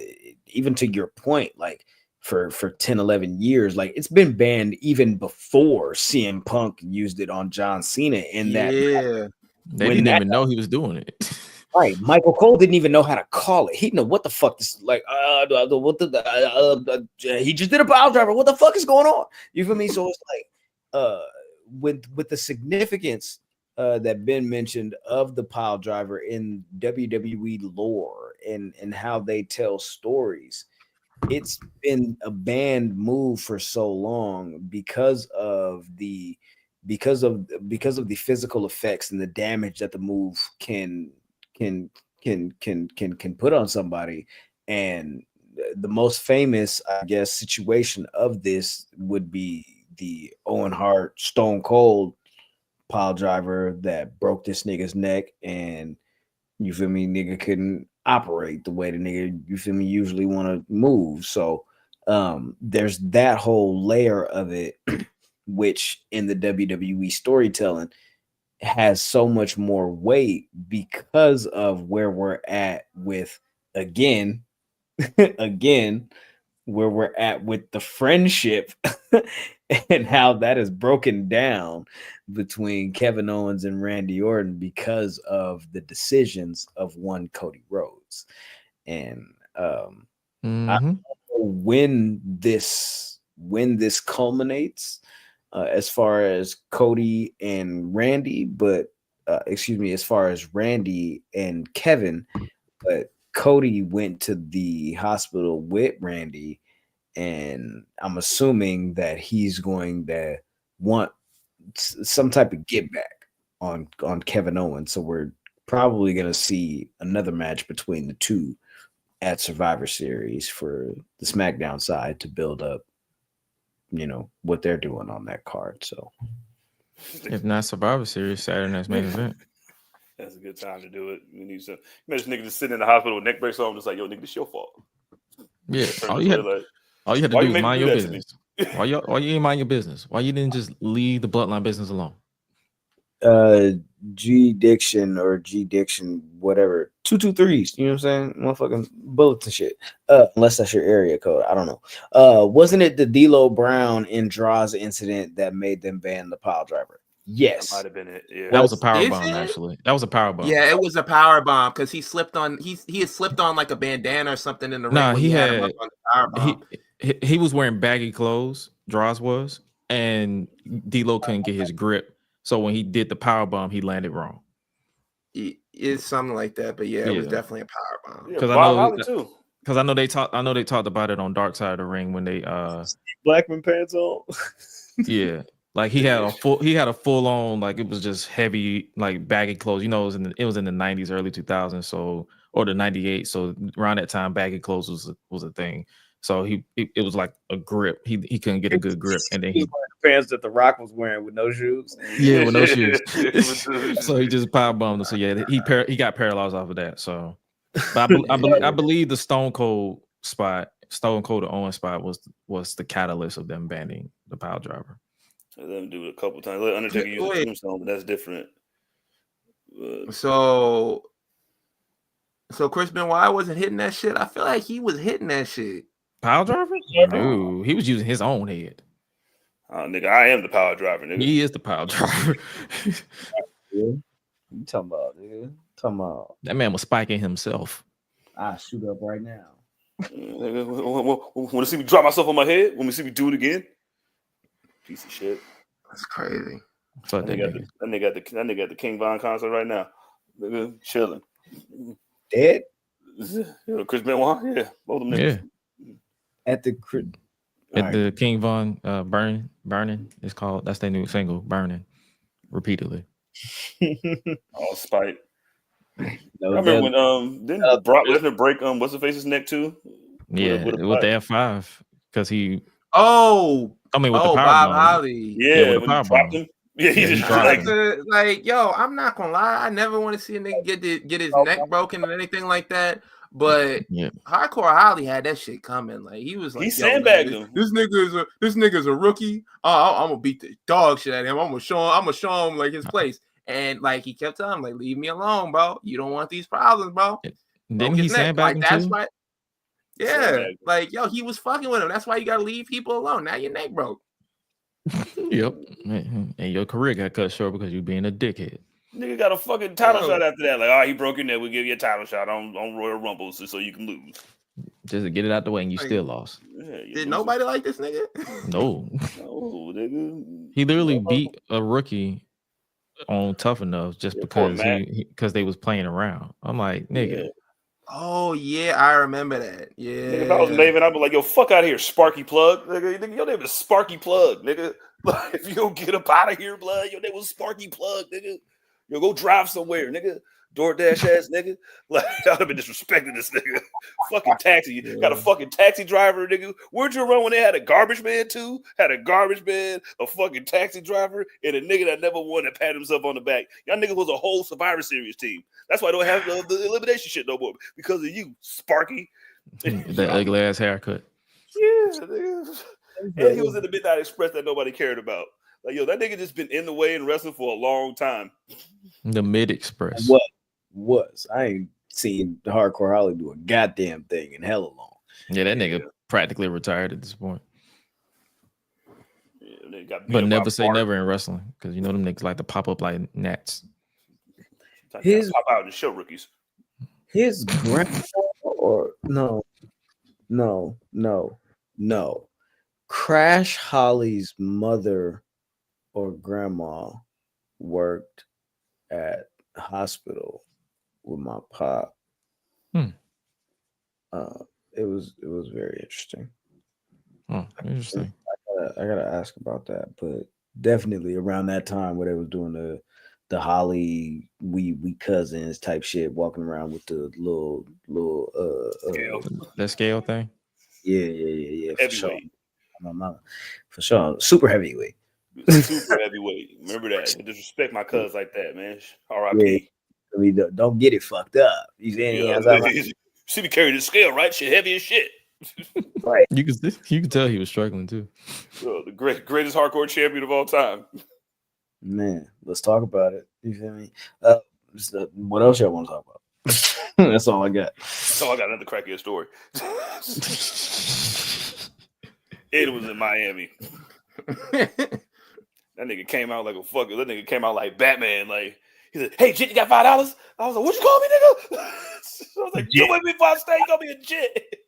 even to your point, like for 10, 11 years, like it's been banned even before CM Punk used it on John Cena in that. They didn't even know he was doing it. Right. Michael Cole didn't even know how to call it. He didn't know what the fuck this like. He just did a pile driver. What the fuck is going on? You feel me? So it's like, with the significance that Ben mentioned of the pile driver in WWE lore and how they tell stories, it's been a banned move for so long because of the physical effects and the damage that the move can put on somebody. And the most famous, I guess, situation of this would be the Owen Hart Stone Cold pile driver that broke this nigga's neck, and you feel me, nigga couldn't operate the way the nigga, you feel me, usually want to move. So there's that whole layer of it, which in the WWE storytelling has so much more weight because of where we're at with again where we're at with the friendship and how that is broken down between Kevin Owens and Randy Orton because of the decisions of one Cody Rhodes. And I don't know when this culminates as far as Cody and Randy, but as far as Randy and Kevin, but Cody went to the hospital with Randy, and I'm assuming that he's going to want some type of get back on Kevin Owens. So we're probably going to see another match between the two at Survivor Series for the SmackDown side to build up, you know, what they're doing on that card. So if not Survivor Series, Saturday night's main event. That's a good time to do it. We need some. Imagine nigga just sitting in the hospital with neck brace on, just like, yo, nigga, this your fault. Yeah, all you had to do is mind your business. Why you ain't mind your business? Why you didn't just leave the bloodline business alone? G Diction, whatever, 223s. You know what I'm saying? Motherfucking bullets and shit. Unless that's your area code, I don't know. Wasn't it the D'Lo Brown and Draws incident that made them ban the pile driver? Yes, that might have been it. Yeah, that was a power bomb. Actually, that was a power bomb. Yeah, it was a power bomb because he slipped on. He had slipped on like a bandana or something in the ring. Nah, he had him up on the power bomb. He was wearing baggy clothes. Draws was, and D'Lo couldn't get his grip. So when he did the power bomb, he landed wrong. It's something like that, but yeah, it was definitely a power bomb. Because I know they talked about it on Dark Side of the Ring when they Blackman pants on. Yeah, like he had a full on, like it was just heavy, like baggy clothes. You know, it was in the 90s, early 2000s, so, or the 98. So around that time, baggy clothes was a thing. So it was like a grip. He couldn't get a good grip, and then he wearing the pants that The Rock was wearing with no shoes. Yeah, with no shoes. So he just power bombed him. So yeah, he got paralyzed off of that. So, but I believe the Stone Cold to Owen spot was the catalyst of them banning the pile driver. So them do it a couple times. Let Undertaker use the tombstone, but that's different. So Chris Benoit wasn't hitting that shit. I feel like he was hitting that shit. Pile driver? No, he was using his own head. Nigga, I am the power driver, nigga. He is the power driver. You talking about, nigga? Talking about that man was spiking himself. I shoot up right now. Want to see me drop myself on my head? Want me to see me do it again? Piece of shit. That's crazy. Fuck that nigga. That nigga at the King Von concert right now. Nigga chilling. Dead? You know, Chris Benoit? Yeah. Both of them niggas. At the the King Von Burning. It's called. That's their new single, Burning. Repeatedly. All spite. No, I remember when didn't Brock Lesnar break what's the face's neck too? Yeah, with the F5 because he. Oh, I mean, with oh, the power Bob bomb. Holly. Yeah, with the power bomb. him. Yeah, he just dropped him. Like, yo, I'm not gonna lie. I never want to see a nigga get his neck broken or anything like that. But Hardcore Holly had that shit coming. Like he was like, he sandbagged him. This nigga's a rookie. I'm gonna beat the dog shit out of him. I'm gonna show him like his place. And like he kept telling him, like, leave me alone, bro. You don't want these problems, bro. Didn't he sandbag him that's too? why. Yeah, like yo, he was fucking with him. That's why you gotta leave people alone. Now your neck broke. Yep, and your career got cut short because you being a dickhead. Nigga got a fucking title shot after that. Like, he broke your neck. We'll give you a title shot on Royal Rumble so you can lose. Just to get it out the way, and you still lost. Yeah, Did nobody like this nigga? No. No, nigga. He literally beat a rookie on Tough Enough just because they was playing around. I'm like, nigga. Yeah. Oh yeah, I remember that. Yeah. Nigga, if I was Maven, I'd be like, yo, fuck out of here, Sparky Plug. Nigga, your name is Sparky Plug, nigga. Like, if you don't get up out of here, blood, your name was Sparky Plug, nigga. Yo, go drive somewhere, nigga. DoorDash ass nigga. Like, I'd have been disrespecting this nigga. Fucking taxi. You got a fucking taxi driver, nigga. Where'd you run when they had a garbage man too? Had a garbage man, a fucking taxi driver, and a nigga that never won and pat himself on the back. Y'all niggas was a whole Survivor Series team. That's why I don't have the elimination shit no more. Because of you, Sparky. That ugly ass haircut. Yeah, nigga. And he was in the Midnight Express that nobody cared about. Like, yo, that nigga just been in the way and wrestling for a long time. The Mid Express. What was? I ain't seen the Hardcore Holly do a goddamn thing in hella long. Yeah, that nigga practically retired at this point. Yeah, but never say never in wrestling, because you know them niggas like to pop up like gnats. Pop out and show rookies. His grandpa or no. Crash Holly's mother or grandma worked at the hospital with my pop. It was very interesting. Oh, interesting. I gotta ask about that, but definitely around that time where they was doing the Holly we cousins type shit, walking around with the little that scale thing. Yeah. For sure. For sure. Super heavyweight. Super heavyweight. Remember that. Disrespect my cuz like that, man. R.I.P. I mean, don't get it fucked up. You see me carry the scale, right? Shit heavy as shit. Right. You can tell he was struggling too. The greatest hardcore champion of all time. Man, let's talk about it. You feel me? What else y'all want to talk about? That's all I got. That's all I got. Another crackhead story. It was in Miami. That nigga came out like a fucker. That nigga came out like Batman. Like, he said, "Hey, Jit, you got $5?" I was like, "What you call me, nigga?" I was like, "You with me before I stay? You call me a Jit."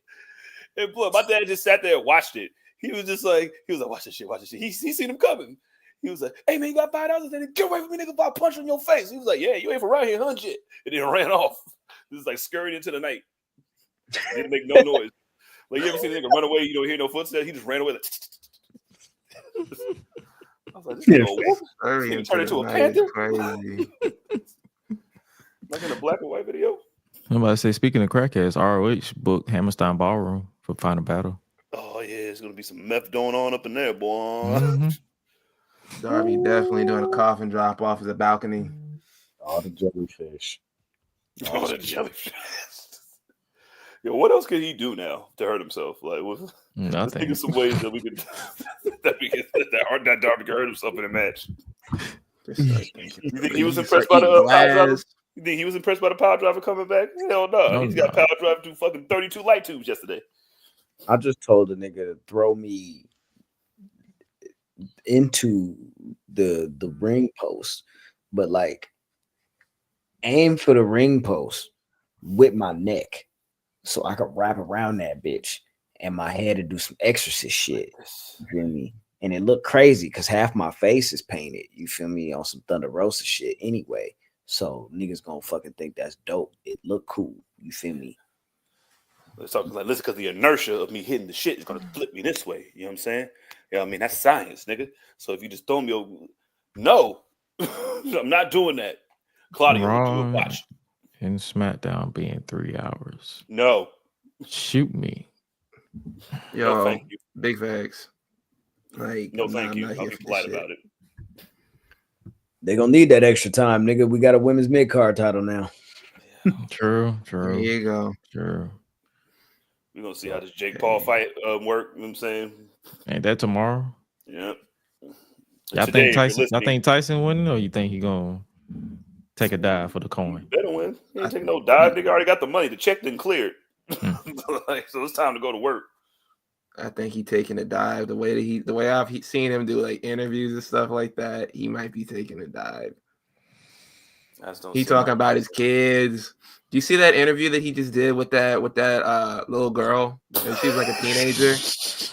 And boy, my dad just sat there and watched it. He was like, "Watch this shit, watch this shit." He seen him coming. He was like, "Hey man, you got $5?" I said, "Get away from me, nigga! If I punch on your face." He was like, "Yeah, you ain't from around here, huh, Jit?" And then ran off. This is like scurried into the night. Didn't make no noise. Like, you ever seen a nigga run away? You don't hear no footsteps. He just ran away. I was like, this nigga turned into a panther. Crazy. Like in a black and white video. I'm about to say, speaking of crackheads, ROH booked Hammerstein Ballroom for Final Battle. Oh yeah, there's gonna be some meth going on up in there, boy. Mm-hmm. Darby definitely doing a coffin drop off of the balcony. All the jellyfish. All the jellyfish. Yo, what else can he do now to hurt himself? Like, let's think of some ways that we could that Darby can hurt himself in a match. You think he was impressed by the power driver? You think he was impressed by the power driver coming back? Hell no. He's got power driver to fucking 32 light tubes yesterday. I just told the nigga to throw me into the ring post, but like aim for the ring post with my neck so I could wrap around that bitch and my head to do some exorcist shit. You feel me? And it looked crazy because half my face is painted. You feel me? On some Thunder Rosa shit anyway. So niggas gonna fucking think that's dope. It looked cool. You feel me? Let's talk like listen, because the inertia of me hitting the shit is gonna flip me this way. You know what I'm saying? Yeah, I mean that's science, nigga. So if you just throw me no, I'm not doing that. Claudia, Raw watch. and SmackDown being 3 hours. No. Shoot me. Yo, no, thank you. Big facts. Like, no, thank you. I'll be polite about it. They gonna need that extra time, nigga. We got a women's mid-card title now. True. There you go. True. We're gonna see how this Jake Paul fight work. You know what I'm saying? Ain't that tomorrow? Yeah. Y'all think Tyson winning, or you think he gonna take a dive for the coin? Better win. He ain't taking no dive. Nigga already got the money. The check didn't clear. So it's time to go to work. I think he taking a dive. The way I've seen him do like interviews and stuff like that, he might be taking a dive. He talking about his kids. Do you see that interview that he just did with that little girl? And she was like a teenager,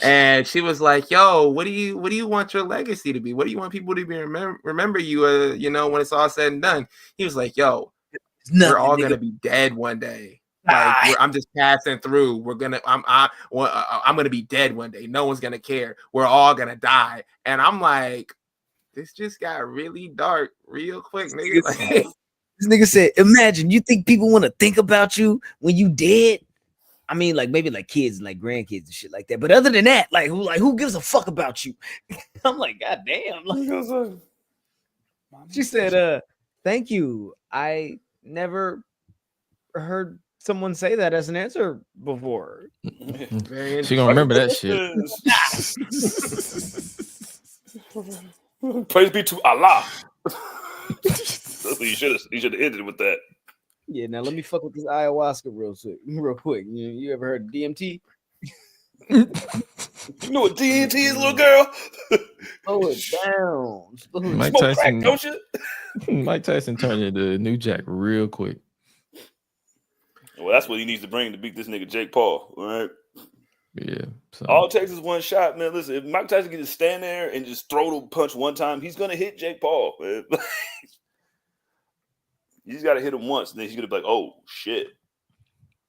and she was like, "Yo, what do you want your legacy to be? What do you want people to be remember you? You know, when it's all said and done." He was like, "Yo, we're all gonna be dead one day. Like I'm just passing through. I'm gonna be dead one day. No one's gonna care. We're all gonna die." And I'm like, this just got really dark real quick, nigga. Like, this nigga said, imagine you think people want to think about you when you dead. I mean, like maybe like kids and like grandkids and shit like that. But other than that, who gives a fuck about you? I'm like, God damn. Like, she said, thank you. I never heard someone say that as an answer before. She gonna remember that shit. Praise be to Allah. You should have ended with that. Yeah, now let me fuck with this ayahuasca real quick. You ever heard of DMT? You know what DMT is, little girl? Slow it down. Mike Tyson, crack, don't you? Mike Tyson turned into New Jack real quick. Well, that's what he needs to bring to beat this nigga Jake Paul, all right? Yeah. So. All it takes is one shot, man. Listen, if Mike Tyson can just stand there and just throw the punch one time, he's gonna hit Jake Paul. Man. You just gotta hit him once, and then he's gonna be like, "Oh shit,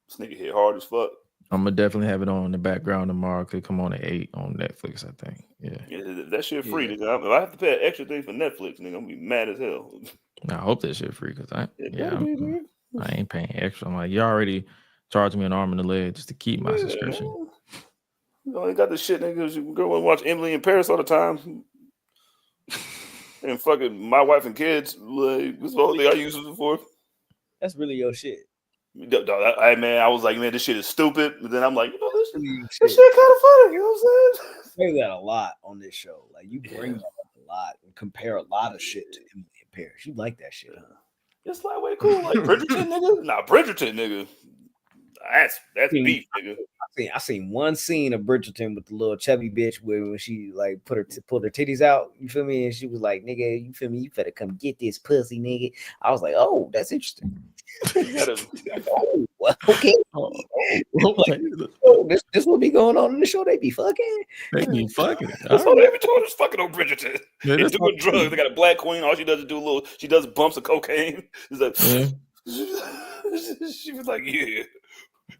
this nigga hit hard as fuck." I'm gonna definitely have it on in the background tomorrow. Could come on at 8 on Netflix, I think. Yeah, that shit free, nigga. If I have to pay an extra thing for Netflix, nigga, I'm gonna be mad as hell. I hope that shit free because I ain't paying extra. I'm like, you already charged me an arm and a leg just to keep my subscription. Man. You ain't got this shit, nigga. You go and watch Emily in Paris all the time. And fucking My Wife and Kids. Like, this is the only thing I use it for. That's really your shit. Man, I was like, man, this shit is stupid. But then I'm like, you know, this shit kind of funny. You know what I'm saying? You say that a lot on this show. Like, you bring that up a lot and compare a lot of shit to Emily in Paris. You like that shit, huh? It's like way cool. Like Bridgerton, nigga. Nah, Bridgerton, nigga. That's beef, nigga. I seen one scene of Bridgerton with the little chubby bitch when she like pulled her titties out. You feel me? And she was like, "Nigga, you feel me? You better come get this pussy, nigga." I was like, "Oh, that's interesting." Okay. This will be going on in the show. They be fucking. They be fucking. That's all they be doing is fucking on Bridgerton. Yeah, they're doing drugs. They got a black queen. All she does is she does bumps of cocaine. It's like, she was like, "Yeah.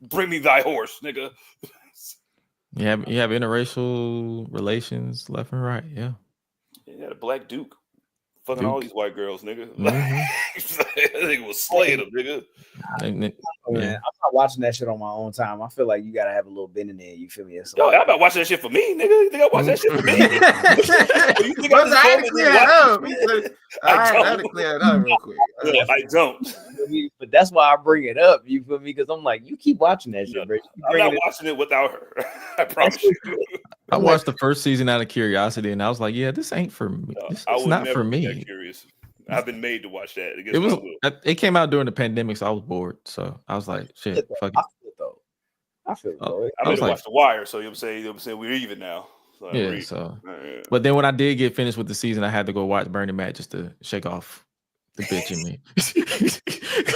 Bring me thy horse, nigga." You have interracial relations left and right, yeah. You had a black duke fucking all these white girls, nigga. That nigga was slaying them, nigga. I'm not watching that shit on my own time. I feel like you gotta have a little bit in there. You feel me? Yo, I'm not watching that shit for me, nigga. You think I watch that shit for me? You think I had to clear it up. I had to clear it up real quick. Yeah, I don't. But that's why I bring it up. You feel me? Because I'm like, you keep watching that shit, bro. I'm not watching it without her. I promise you. I watched the first season out of curiosity, and I was like, "Yeah, this ain't for me. This is not for me." Curious. I've been made to watch that. It came out during the pandemic, so I was bored. So I was like, "Shit, fuck it." I feel it, though. I made to watch The Wire, so you know what I'm saying we're even now. So yeah. So, but then when I did get finished with the season, I had to go watch Burning Man just to shake off the bitch in me.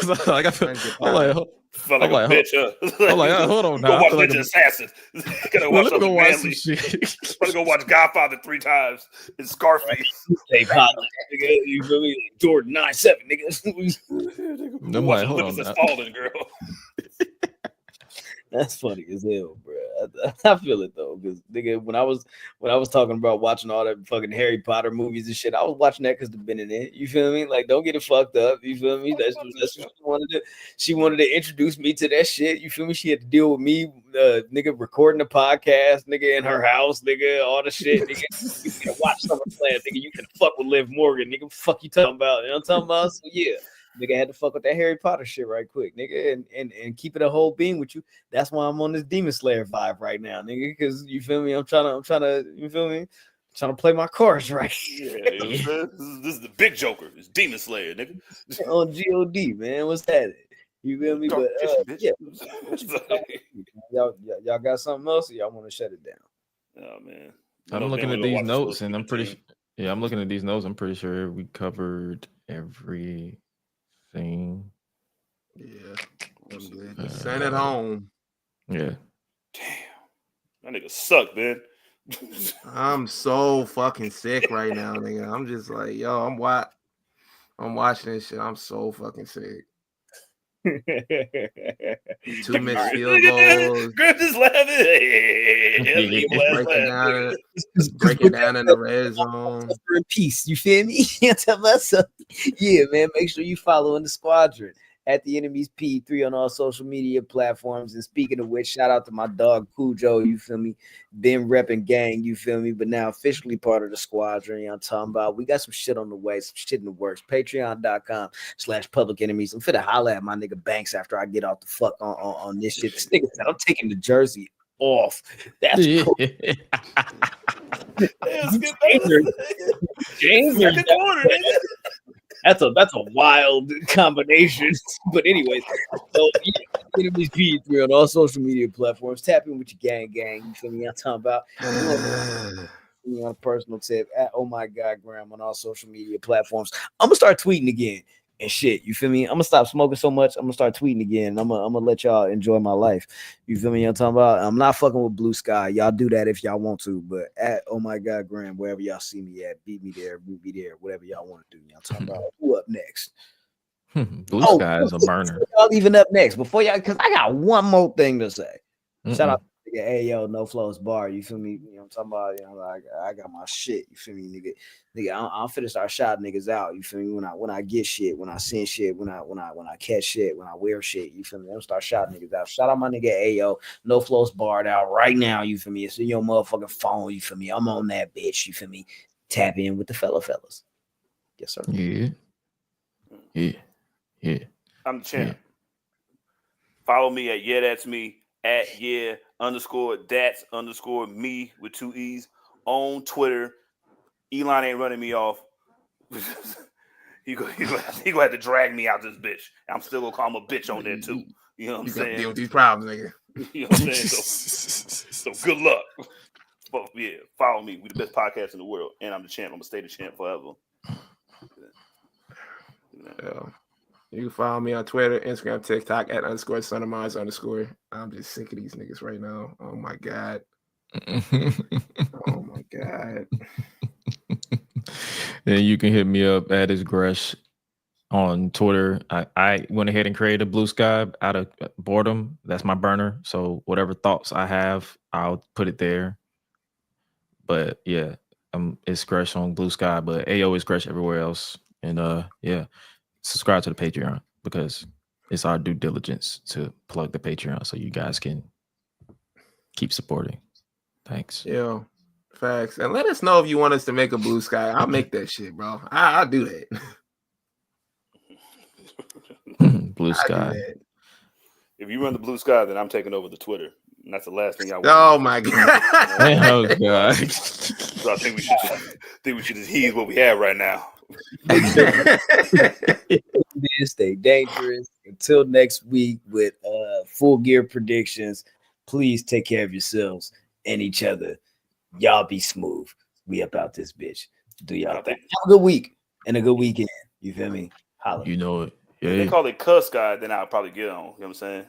like, I feel, I'm like, Felt like I'm a like, bitch, huh? I'm like, hold on Go now. I watch feel like Ninja Assassins. Gotta well, watch let me go something watch some manly. shit. Gotta go watch Godfather 3 times and Scarface. Hey, Pop, nigga, you feel me? Like Jordan 9-7, nigga. I'm like, hold on Olympus now. has fallen, girl. That's funny as hell, bro. I feel it though, because nigga, when I was talking about watching all that fucking Harry Potter movies and shit, I was watching that because the Ben in it. You feel me? Like, don't get it fucked up. You feel me? That's what she wanted to. She wanted to introduce me to that shit. You feel me? She had to deal with me, nigga, recording the podcast, nigga, in her house, nigga, all the shit, nigga. You can watch SummerSlam, nigga. You can fuck with Liv Morgan, nigga. Fuck you talking about? You know what I'm talking about? So yeah. Nigga had to fuck with that Harry Potter shit right quick, nigga, and keep it a whole being with you. That's why I'm on this Demon Slayer vibe right now, nigga. Because you feel me? I'm trying to, you feel me? Trying to play my cards right. Yeah, you know what I'm saying? This is the big Joker. It's Demon Slayer, nigga. On God, man. What's that? You feel me? But yeah, y'all got something else, or y'all want to shut it down? Oh man, I'm looking at these notes, and I'm pretty. Yeah, I'm looking at these notes. I'm pretty sure we covered everything. Yeah, I'm good. Just send it home. Yeah. Damn, that nigga suck, man. I'm so fucking sick right now, nigga. I'm just like, yo, I'm watching this shit. I'm so fucking sick. 2 missed field goals. Griff is laughing. Breaking down in the red zone. In peace, you feel me? Yeah, man. Make sure you follow in the squadron at the Enemies P3 on all social media platforms. And speaking of which, shout out to my dog Cujo, you feel me? Been repping gang, you feel me? But now officially part of the squadron. You know what I'm talking about? We got some shit on the way, some shit in the works. Patreon.com/Public Enemies. I'm finna holler at my nigga Banks after I get off the fuck on this shit. This nigga said I'm taking the jersey off. That's cool. That's a wild combination. But anyways, so Enemies P3 on all social media platforms. Tap in with your gang. You feel me? I'm talking about on a personal tip at Oh My God Graham on all social media platforms. I'm gonna start tweeting again and shit. You feel me? I'm gonna stop smoking so much. I'm gonna start tweeting again. I'm gonna let y'all enjoy my life. You feel me? I'm talking about. I'm not fucking with Blue Sky. Y'all do that if y'all want to, but at Oh My God Graham, wherever y'all see me at, beat me there, whatever y'all want to do. Y'all talking about who up next? Blue Sky is a burner. Y'all even up next before y'all, because I got one more thing to say. Shout out to nigga Ayo No Flows Bar. You feel me? You know what I'm talking about? You know, like I got my shit. You feel me, nigga? I'm finna start shouting niggas out. You feel me? When I get shit, when I send shit, when I catch shit, when I wear shit. You feel me? I'm start shouting niggas out. Shout out my nigga Ayo No Flows Barred out right now. You feel me? It's in your motherfucking phone. You feel me? I'm on that bitch. You feel me? Tap in with the fellas. Yes, sir. Yeah. I'm the champ. Follow me at that's me at _that's_me with 2 E's on Twitter. Elon ain't running me off. he gonna have to drag me out this bitch. I'm still gonna call him a bitch on there too. You know what I'm saying? Deal with these problems, nigga. You know what I'm saying? So good luck. But yeah, follow me. We the best podcast in the world, and I'm the champ. I'm gonna stay the champ forever. Yeah. You can follow me on Twitter, Instagram, TikTok at _SonOfMars_. I'm just sick of these niggas right now. Oh my God. Oh my God. Then you can hit me up at @isgresh on Twitter. I went ahead and created Blue Sky out of boredom. That's my burner. So whatever thoughts I have, I'll put it there. But yeah, it's Gresh on Blue Sky, but AO is Gresh everywhere else. And yeah, subscribe to the Patreon because it's our due diligence to plug the Patreon so you guys can keep supporting. Thanks. Yeah, facts. And let us know if you want us to make a Blue Sky. I'll make that shit, bro. I'll do that. Blue Sky. If you run the Blue Sky, then I'm taking over the Twitter. And that's the last thing I want. Oh my God. Oh God. So I think we should just heed what we have right now. Stay dangerous until next week with full gear predictions. Please take care of yourselves and each other. Y'all be smooth. We up out this bitch. Do y'all thing. Have a good week and a good weekend. You feel me? Holla. You know it. If they call it Cuss God, then I'll probably get on. You know what I'm saying?